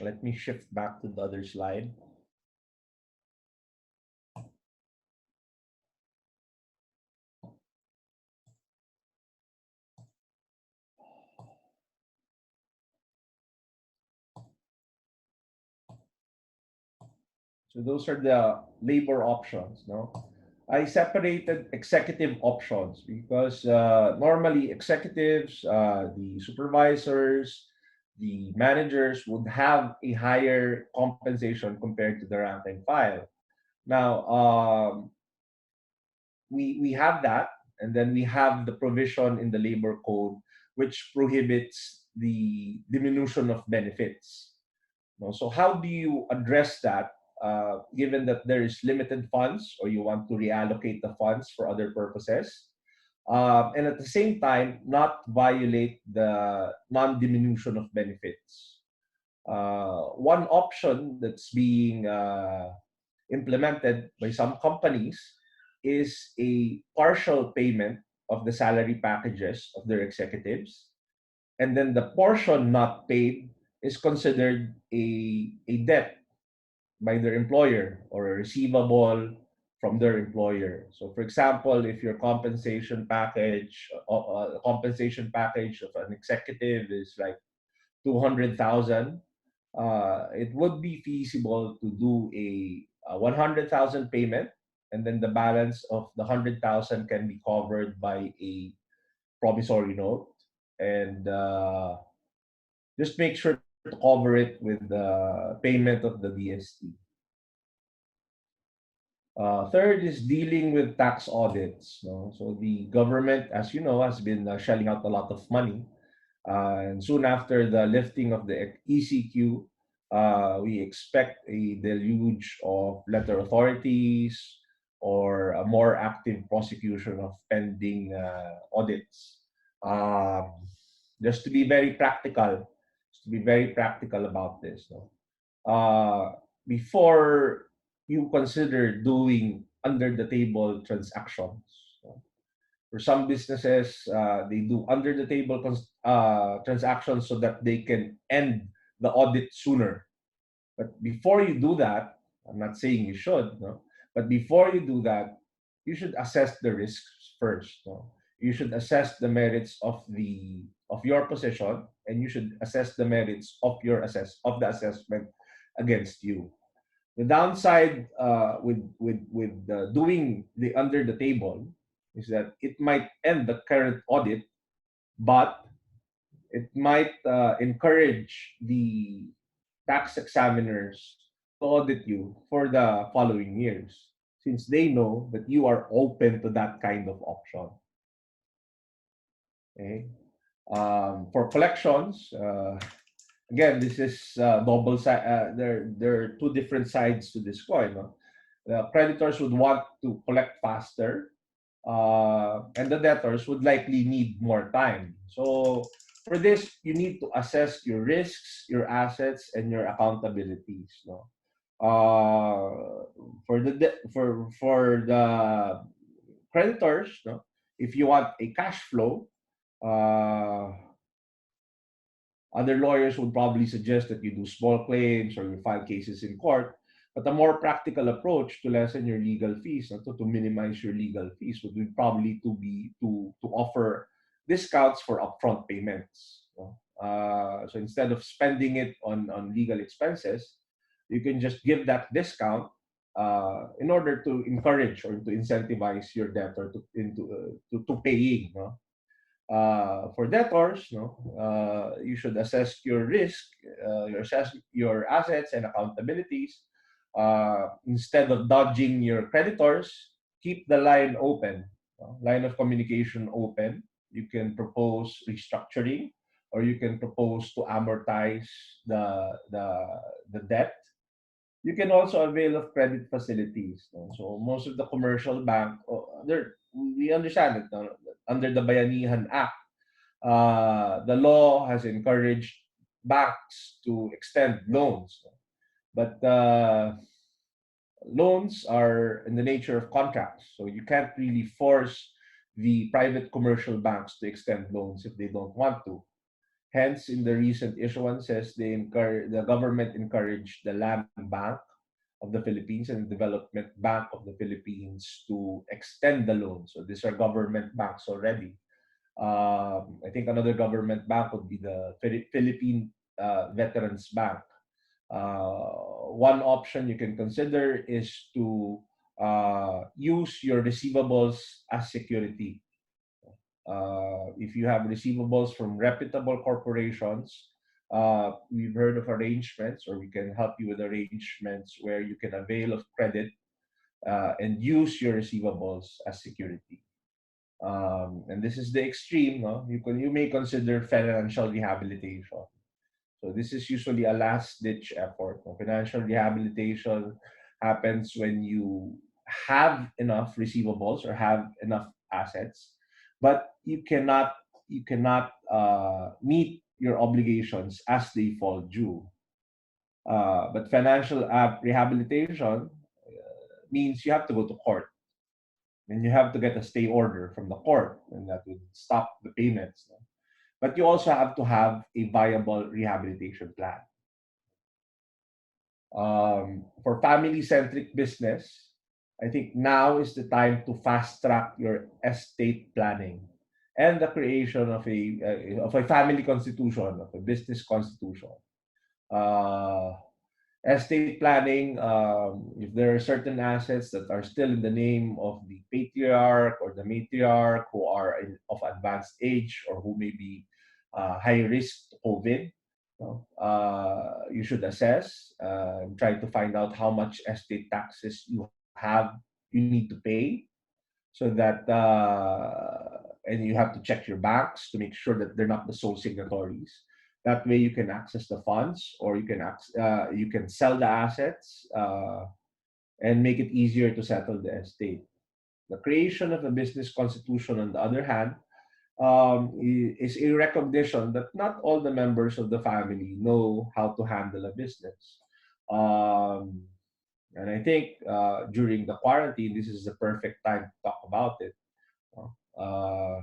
Let me shift back to the other slide. So those are the labor options, no? I separated executive options because normally executives, the supervisors, the managers would have a higher compensation compared to the rank and file. Now, we have that, and then we have the provision in the labor code which prohibits the diminution of benefits. No? So how do you address that, given that there is limited funds or you want to reallocate the funds for other purposes, and at the same time not violate the non-diminution of benefits? One option that's being implemented by some companies is a partial payment of the salary packages of their executives, and then the portion not paid is considered a debt by their employer or a receivable from their employer. So, for example, if your compensation package of an executive is like 200,000, it would be feasible to do a 100,000 payment, and then the balance of the 100,000 can be covered by a promissory note, and just make sure to cover it with the payment of the DST. Third is dealing with tax audits. No? So the government, as you know, has been shelling out a lot of money. And soon after the lifting of the ECQ, we expect a deluge of letter authorities or a more active prosecution of pending audits. Just to be very practical, about this. No? Before you consider doing under the table transactions. No? For some businesses, they do under the table transactions so that they can end the audit sooner. But before you do that, I'm not saying you should, no? But before you do that, you should assess the risks first. No? You should assess the merits of your position, and you should assess the merits of the assessment against you. The downside with doing the under the table is that it might end the current audit, but it might encourage the tax examiners to audit you for the following years, since they know that you are open to that kind of option. Okay. For collections, again, this is double side. There are two different sides to this coin. No? The creditors would want to collect faster, and the debtors would likely need more time. So for this, you need to assess your risks, your assets, and your accountabilities. No? For the creditors, no? If you want a cash flow, other lawyers would probably suggest that you do small claims or you file cases in court. But a more practical approach to lessen your legal fees, to minimize your legal fees, would be probably to offer discounts for upfront payments. So instead of spending it on legal expenses, you can just give that discount in order to encourage or to incentivize your debtor to paying. No? For debtors, you should assess your risk, assess your assets and accountabilities. Instead of dodging your creditors, keep the line open, line of communication open. You can propose restructuring, or you can propose to amortize the debt. You can also avail of credit facilities. So most of the commercial bank, we understand it. Under the Bayanihan Act, the law has encouraged banks to extend loans. But loans are in the nature of contracts. So you can't really force the private commercial banks to extend loans if they don't want to. Hence, in the recent issuances, the government encouraged the Land Bank of the Philippines and the Development Bank of the Philippines to extend the loans. So these are government banks already. I think another government bank would be the Philippine Veterans Bank. One option you can consider is to use your receivables as security. If you have receivables from reputable corporations, we've heard of arrangements, or we can help you with arrangements where you can avail of credit and use your receivables as security. And this is the extreme. No, you may consider financial rehabilitation. So this is usually a last-ditch effort. No? Financial rehabilitation happens when you have enough receivables or have enough assets, but you cannot meet your obligations as they fall due. But financial rehabilitation means you have to go to court and you have to get a stay order from the court, and that would stop the payments. No? But you also have to have a viable rehabilitation plan. For family-centric business, I think now is the time to fast track your estate planning and the creation of a family constitution, of a business constitution. Uh, Estate planning, if there are certain assets that are still in the name of the patriarch or the matriarch who are of advanced age or who may be high risk to COVID, you should assess, try to find out how much estate taxes you need to pay, so that and you have to check your banks to make sure that they're not the sole signatories. That way, you can access the funds, or you can sell the assets and make it easier to settle the estate. The creation of a business constitution, on the other hand, is a recognition that not all the members of the family know how to handle a business. Um, and I think during the quarantine, this is the perfect time to talk about it. Uh,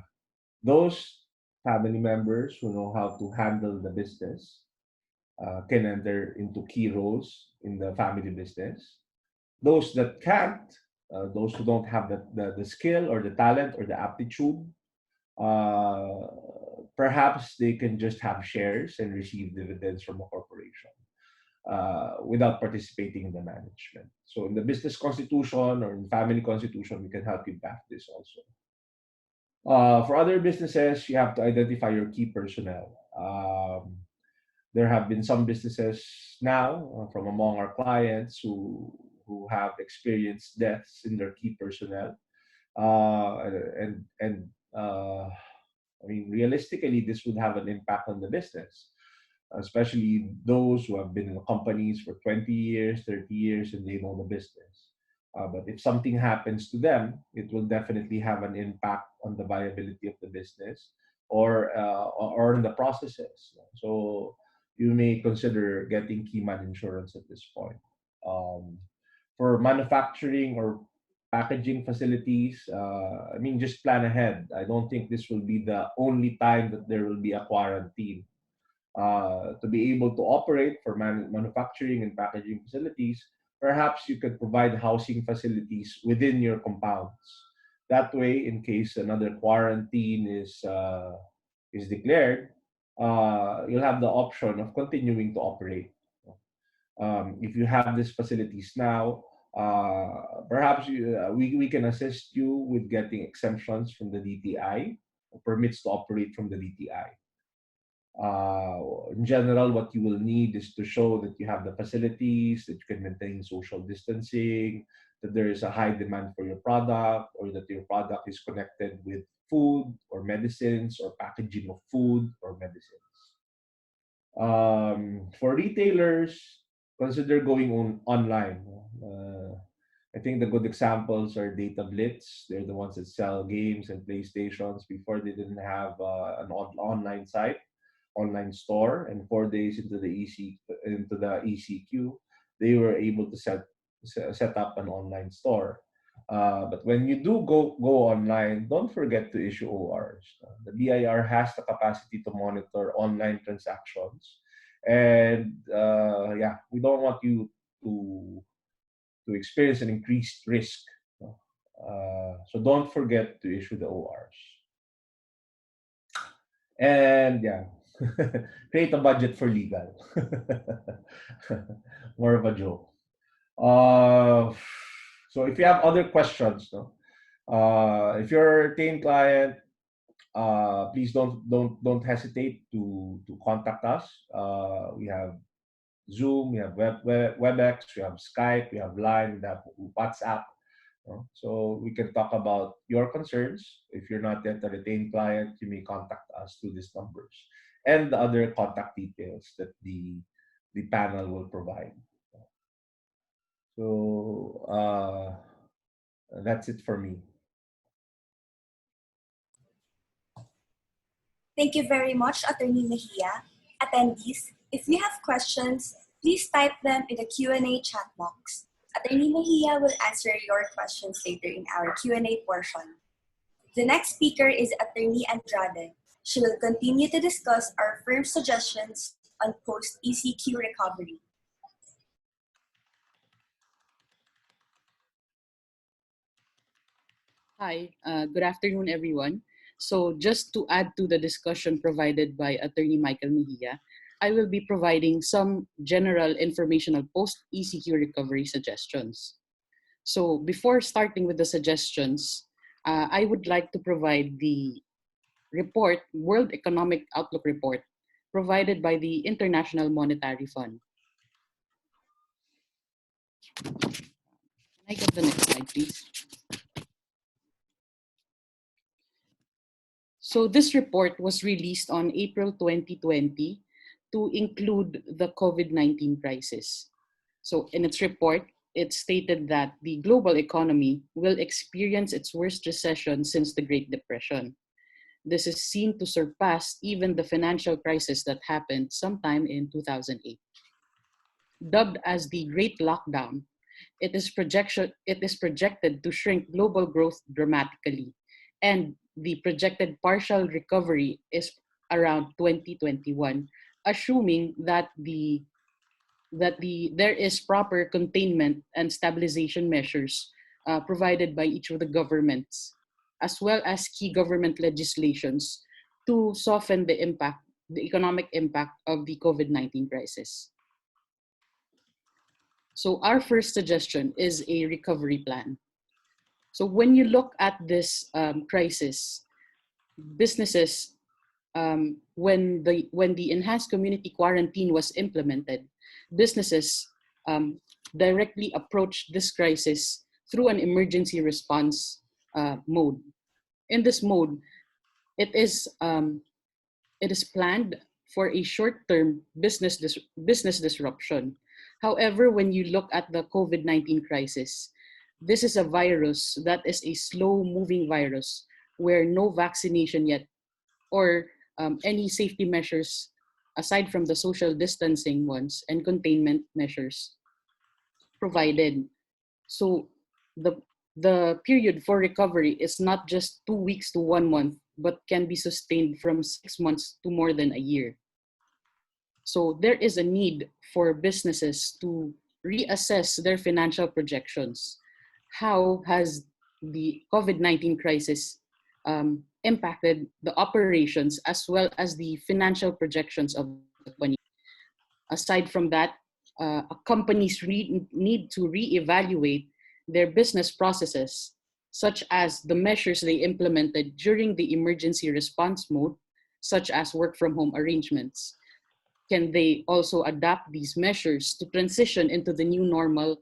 those family members who know how to handle the business can enter into key roles in the family business. Those that can't, those who don't have the skill or the talent or the aptitude, uh, perhaps they can just have shares and receive dividends from a corporation without participating in the management. So in the business constitution or in family constitution, we can help you back this also. For other businesses, you have to identify your key personnel. There have been some businesses now from among our clients who have experienced deaths in their key personnel, and I mean, realistically, this would have an impact on the business, especially those who have been in companies for 20 years, 30 years, and they know the business. But if something happens to them, it will definitely have an impact on the viability of the business or in the processes. So you may consider getting key man insurance at this point. Um, for manufacturing or packaging facilities, I mean, just plan ahead. I don't think this will be the only time that there will be a quarantine. To be able to operate for manufacturing and packaging facilities, perhaps you could provide housing facilities within your compounds. That way, in case another quarantine is declared, you'll have the option of continuing to operate. If you have these facilities now, perhaps we can assist you with getting exemptions from the DTI, or permits to operate from the DTI. In general, what you will need is to show that you have the facilities, that you can maintain social distancing, that there is a high demand for your product, or that your product is connected with food or medicines or packaging of food or medicines. For retailers, consider going online. I think the good examples are Data Blitz. They're the ones that sell games and PlayStations. Before, they didn't have an online site, online store, and 4 days into the ECQ, they were able to set up an online store. But when you do go online, don't forget to issue ORs. The BIR has the capacity to monitor online transactions, and yeah, we don't want you to experience an increased risk. So don't forget to issue the ORs. And yeah, create a budget for legal. More of a joke. So if you have other questions, no, if you're a retained client, please don't hesitate to contact us. We have Zoom, we have WebEx, we have Skype, we have Line, we have WhatsApp. no? So we can talk about your concerns. If you're not yet a retained client, you may contact us through these numbers and the other contact details that the panel will provide. So that's it for me. Thank you very much, Attorney Mejia. Attendees, if you have questions, please type them in the Q&A chat box. Attorney Mejia will answer your questions later in our Q&A portion. The next speaker is Attorney Andrade. She will continue to discuss our firm's suggestions on post-ECQ recovery. Hi, good afternoon, everyone. So just to add to the discussion provided by Attorney Michael Mejia, I will be providing some general informational post-ECQ recovery suggestions. So before starting with the suggestions, I would like to provide the report, World Economic Outlook report, provided by the International Monetary Fund. Can I get the next slide, please? So this report was released on April 2020 to include the COVID-19 crisis. So in its report, it stated that the global economy will experience its worst recession since the Great Depression. This is seen to surpass even the financial crisis that happened sometime in 2008. Dubbed as the Great Lockdown, it is projected to shrink global growth dramatically, and the projected partial recovery is around 2021, assuming that there is proper containment and stabilization measures provided by each of the governments, as well as key government legislations to soften the economic impact of the COVID-19 crisis. So our first suggestion is a recovery plan. So when you look at this crisis, businesses, when the enhanced community quarantine was implemented, businesses directly approached this crisis through an emergency response mode. In this mode, it is planned for a short-term business disruption. However, when you look at the COVID-19 crisis, this is a virus that is a slow-moving virus where no vaccination yet or any safety measures aside from the social distancing ones and containment measures provided. So the period for recovery is not just 2 weeks to 1 month, but can be sustained from 6 months to more than a year. So there is a need for businesses to reassess their financial projections. How has the COVID-19 crisis impacted the operations as well as the financial projections of the company? Aside from that, companies need to reevaluate their business processes, such as the measures they implemented during the emergency response mode, such as work from home arrangements. Can they also adapt these measures to transition into the new normal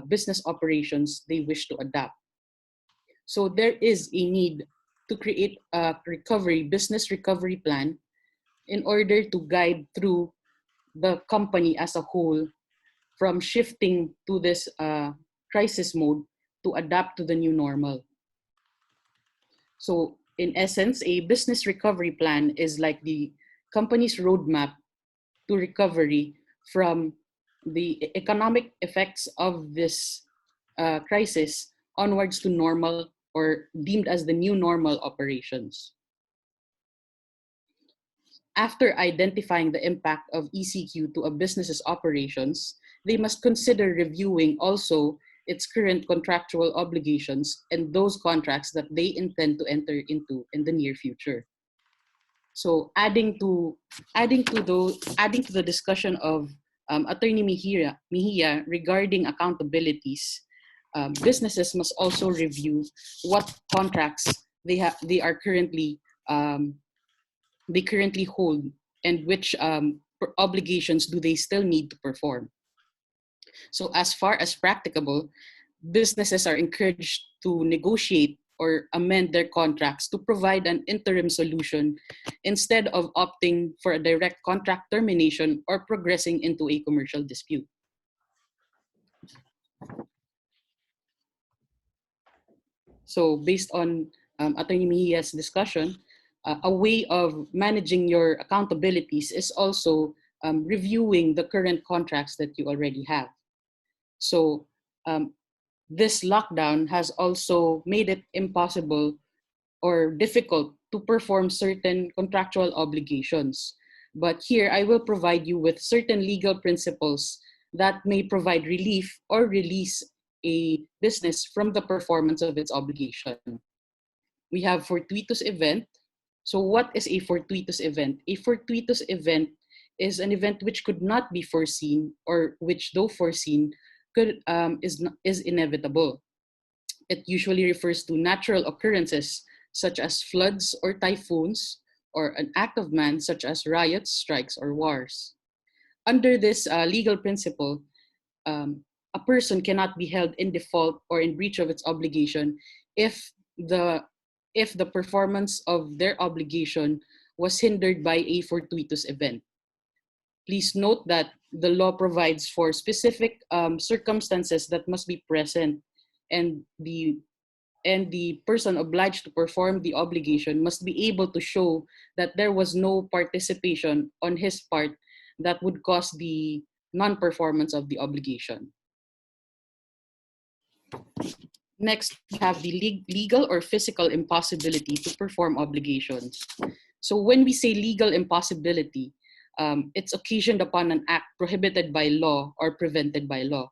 business operations they wish to adapt? So there is a need to create a business recovery plan in order to guide through the company as a whole from shifting to this crisis mode to adapt to the new normal. So in essence, a business recovery plan is like the company's roadmap to recovery from the economic effects of this crisis onwards to normal or deemed as the new normal operations. After identifying the impact of ECQ to a business's operations, they must consider reviewing also its current contractual obligations and those contracts that they intend to enter into in the near future. So adding to the discussion of Attorney Mejia regarding accountabilities, businesses must also review what contracts they currently hold and which obligations do they still need to perform. So as far as practicable, businesses are encouraged to negotiate or amend their contracts to provide an interim solution instead of opting for a direct contract termination or progressing into a commercial dispute. So based on Attorney Mejia's discussion, a way of managing your accountabilities is also reviewing the current contracts that you already have. So this lockdown has also made it impossible or difficult to perform certain contractual obligations. But here I will provide you with certain legal principles that may provide relief or release a business from the performance of its obligation. We have fortuitous event. So what is a fortuitous event? A fortuitous event is an event which could not be foreseen or which, though foreseen, is inevitable. It usually refers to natural occurrences such as floods or typhoons, or an act of man such as riots, strikes, or wars. Under this legal principle, a person cannot be held in default or in breach of its obligation if the performance of their obligation was hindered by a fortuitous event. Please note that the law provides for specific circumstances that must be present, and the person obliged to perform the obligation must be able to show that there was no participation on his part that would cause the non-performance of the obligation. Next, we have the legal or physical impossibility to perform obligations. So when we say legal impossibility, it's occasioned upon an act prohibited by law or prevented by law.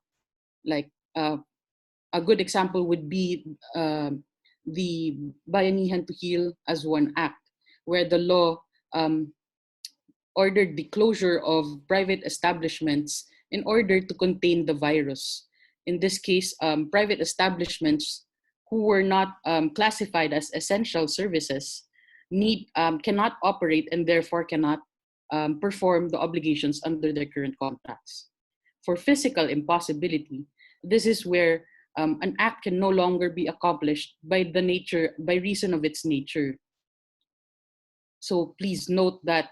Like a good example would be the Bayanihan to Heal as one act, where the law ordered the closure of private establishments in order to contain the virus. In this case, private establishments who were not classified as essential services cannot operate and therefore cannot perform the obligations under their current contracts. For physical impossibility, this is where an act can no longer be accomplished by reason of its nature. So please note that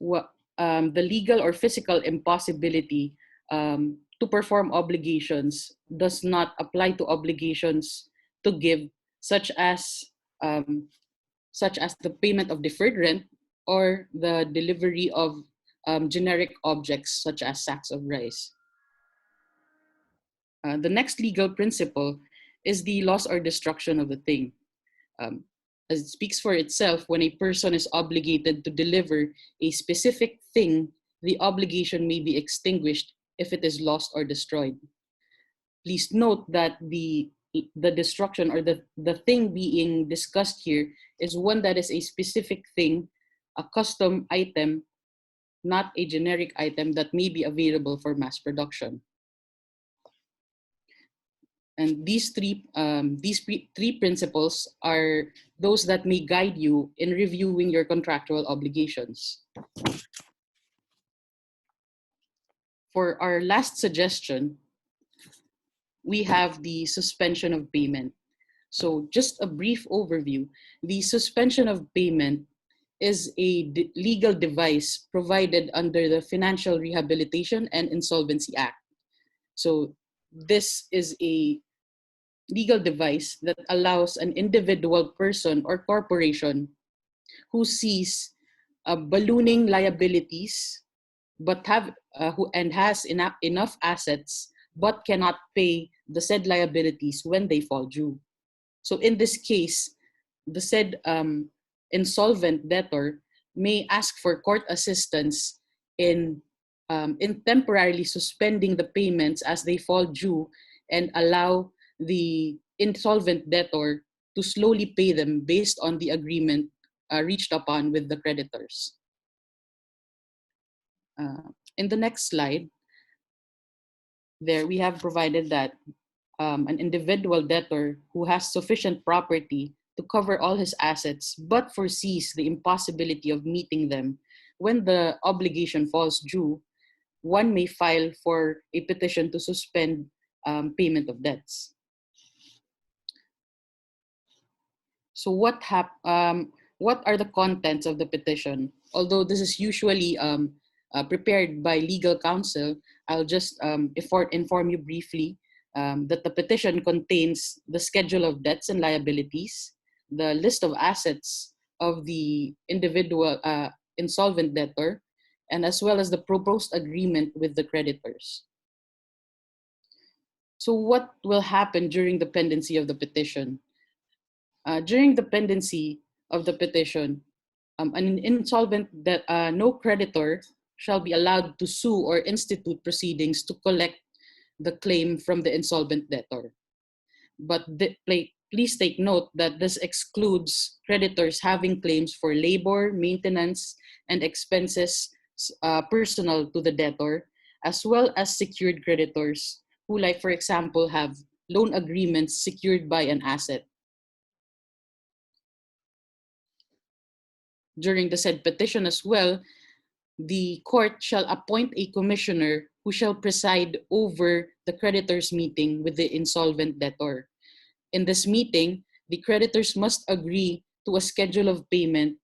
the legal or physical impossibility to perform obligations does not apply to obligations to give, such as the payment of deferred rent or the delivery of generic objects such as sacks of rice. The next legal principle is the loss or destruction of the thing. As it speaks for itself, when a person is obligated to deliver a specific thing, the obligation may be extinguished if it is lost or destroyed. Please note that the destruction or the thing being discussed here is one that is a specific thing, a custom item, not a generic item that may be available for mass production. And these three principles are those that may guide you in reviewing your contractual obligations. For our last suggestion, we have the suspension of payment. So just a brief overview, the suspension of payment is a legal device provided under the Financial Rehabilitation and Insolvency Act. So this is a legal device that allows an individual person or corporation who sees ballooning liabilities but has enough assets but cannot pay the said liabilities when they fall due. So in this case, the said insolvent debtor may ask for court assistance in temporarily suspending the payments as they fall due and allow the insolvent debtor to slowly pay them based on the agreement reached upon with the creditors. In the next slide, there we have provided that an individual debtor who has sufficient property to cover all his assets but foresees the impossibility of meeting them when the obligation falls due, one may file for a petition to suspend payment of debts. So what are the contents of the petition? Although this is usually prepared by legal counsel, I'll just inform you briefly that the petition contains the schedule of debts and liabilities, the list of assets of the individual insolvent debtor, and as well as the proposed agreement with the creditors. So what will happen during the pendency of the petition? During the pendency of the petition, an insolvent no creditor shall be allowed to sue or institute proceedings to collect the claim from the insolvent debtor. But please take note that this excludes creditors having claims for labor, maintenance, and expenses personal to the debtor, as well as secured creditors who, like for example, have loan agreements secured by an asset. During the said petition as well, the court shall appoint a commissioner who shall preside over the creditors' meeting with the insolvent debtor. In this meeting, the creditors must agree to a schedule of payment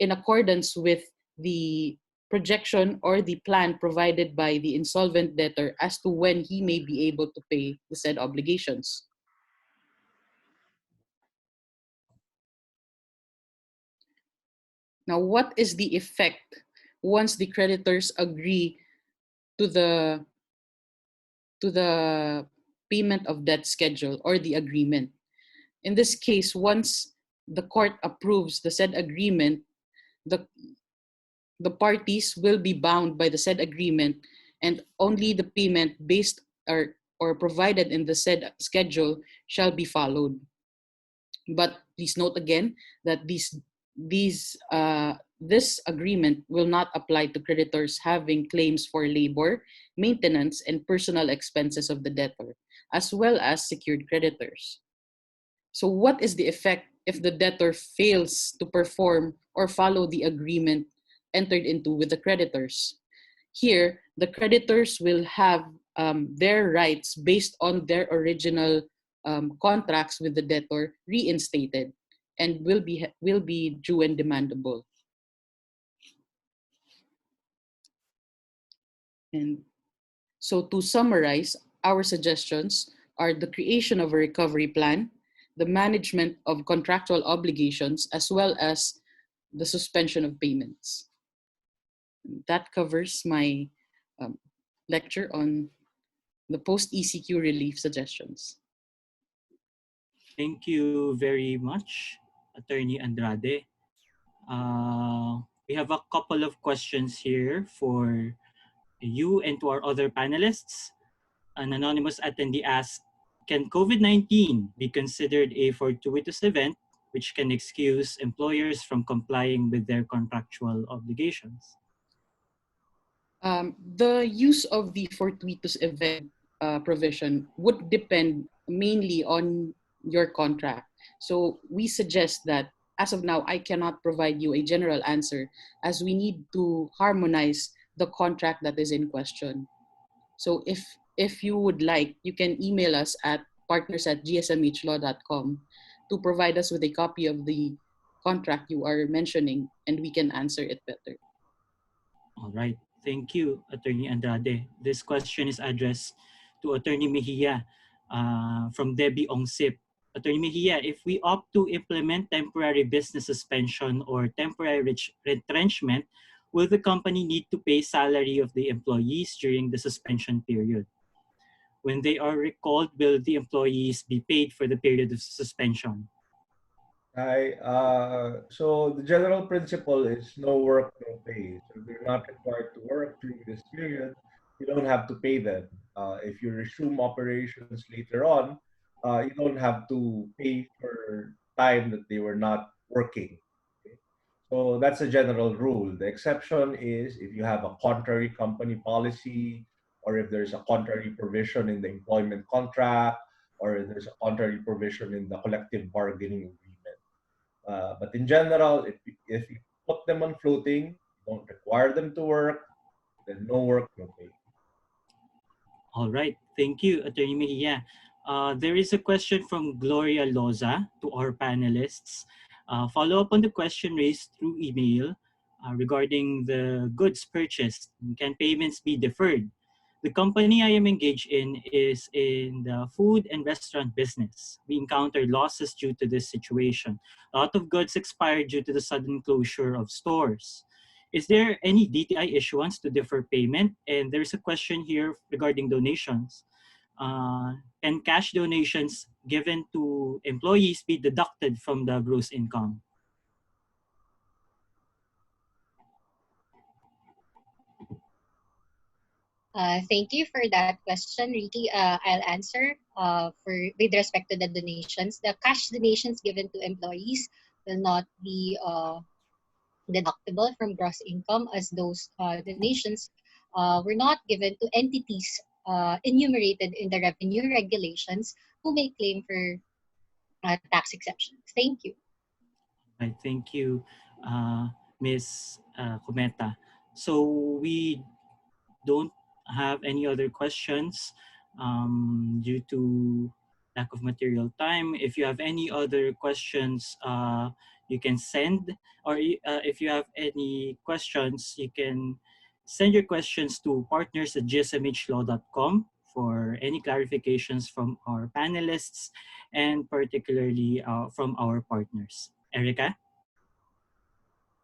in accordance with the projection or the plan provided by the insolvent debtor as to when he may be able to pay the said obligations. Now, what is the effect once the creditors agree to the payment of debt schedule or the agreement? In this case, once the court approves the said agreement, the parties will be bound by the said agreement, and only the payment based or provided in the said schedule shall be followed. But please note again that this agreement will not apply to creditors having claims for labor, maintenance, and personal expenses of the debtor, as well as secured creditors. So what is the effect if the debtor fails to perform or follow the agreement entered into with the creditors? Here, the creditors will have their rights based on their original contracts with the debtor reinstated and will be due and demandable. And so to summarize, our suggestions are the creation of a recovery plan, the management of contractual obligations, as well as the suspension of payments. That covers my lecture on the post-ECQ relief suggestions. Thank you very much, Attorney Andrade. We have a couple of questions here for you and to our other panelists. An anonymous attendee asked, can COVID-19 be considered a fortuitous event which can excuse employers from complying with their contractual obligations? The use of the fortuitous event provision would depend mainly on your contract. So we suggest that as of now, I cannot provide you a general answer as we need to harmonize the contract that is in question. So if you would like, you can email us at partners@gsmhlaw.com to provide us with a copy of the contract you are mentioning, and we can answer it better. All right. Thank you, Attorney Andrade. This question is addressed to Attorney Mejia from Debbie Ongsip. Attorney Mejia, if we opt to implement temporary business suspension or temporary retrenchment, will the company need to pay salary of the employees during the suspension period? When they are recalled, will the employees be paid for the period of suspension? So the general principle is no work, no pay. So if they're not required to work during this period, you don't have to pay them. If you resume operations later on, you don't have to pay for time that they were not working. Okay? So that's a general rule. The exception is if you have a contrary company policy, or if there's a contrary provision in the employment contract, or if there's a contrary provision in the collective bargaining agreement. But in general, if you put them on floating, don't require them to work, then no work, no pay. All right. Thank you, Attorney Mejia. There is a question from Gloria Loza to our panelists. Follow up on the question raised through email regarding the goods purchased. Can payments be deferred? The company I am engaged in is in the food and restaurant business. We encountered losses due to this situation. A lot of goods expired due to the sudden closure of stores. Is there any DTI issuance to defer payment? And there's a question here regarding donations. Can cash donations given to employees be deducted from the gross income? Thank you for that question, Ricky. I'll answer with respect to the donations. The cash donations given to employees will not be deductible from gross income, as those donations were not given to entities enumerated in the revenue regulations who may claim for tax exemptions. Thank you. I thank you, Ms. Cometa. So we don't have any other questions due to lack of material time. If you have any other questions, you can send, or if you have any questions, you can send your questions to partners@gsmhlaw.com for any clarifications from our panelists and particularly from our partners. Erica?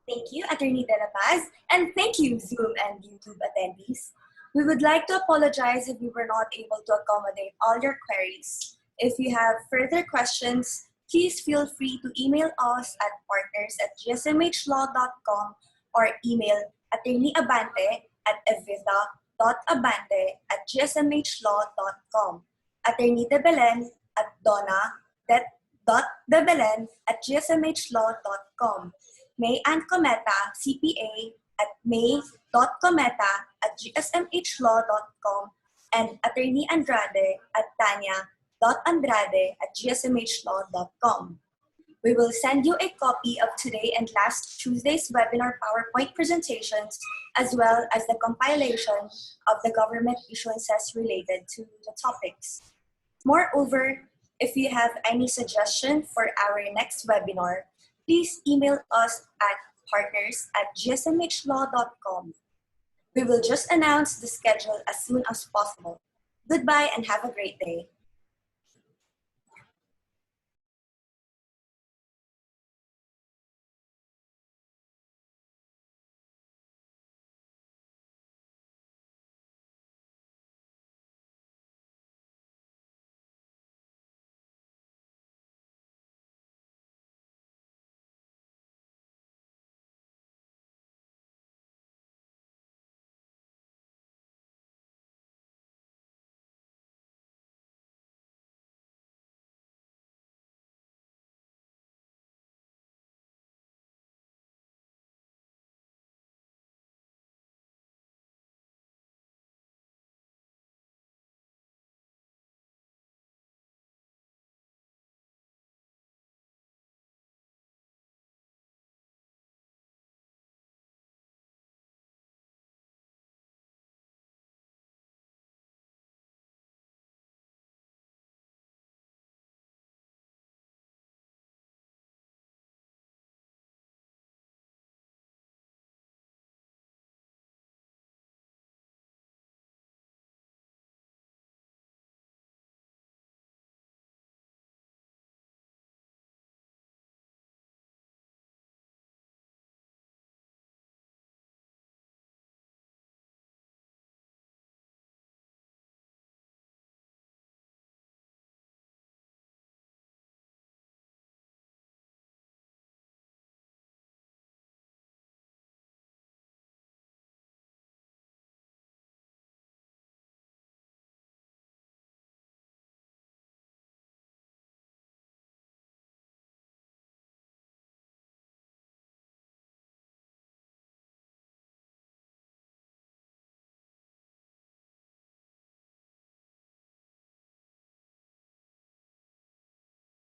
Thank you, Attorney De La Paz, and thank you, Zoom and YouTube attendees. We would like to apologize if we were not able to accommodate all your queries. If you have further questions, please feel free to email us at partners@gsmhlaw.com or email Attorney Abante at evita.abante@gsmhlaw.com, Attorney De Belen at donna.debelen@gsmhlaw.com, May Ann Cometa, CPA, at may.cometa@gsmhlaw.com, and Attorney Andrade at tanya.andrade@gsmhlaw.com. We will send you a copy of today and last Tuesday's webinar PowerPoint presentations, as well as the compilation of the government issuances related to the topics. Moreover, if you have any suggestion for our next webinar, please email us at partners@gsmhlaw.com. We will just announce the schedule as soon as possible. Goodbye and have a great day.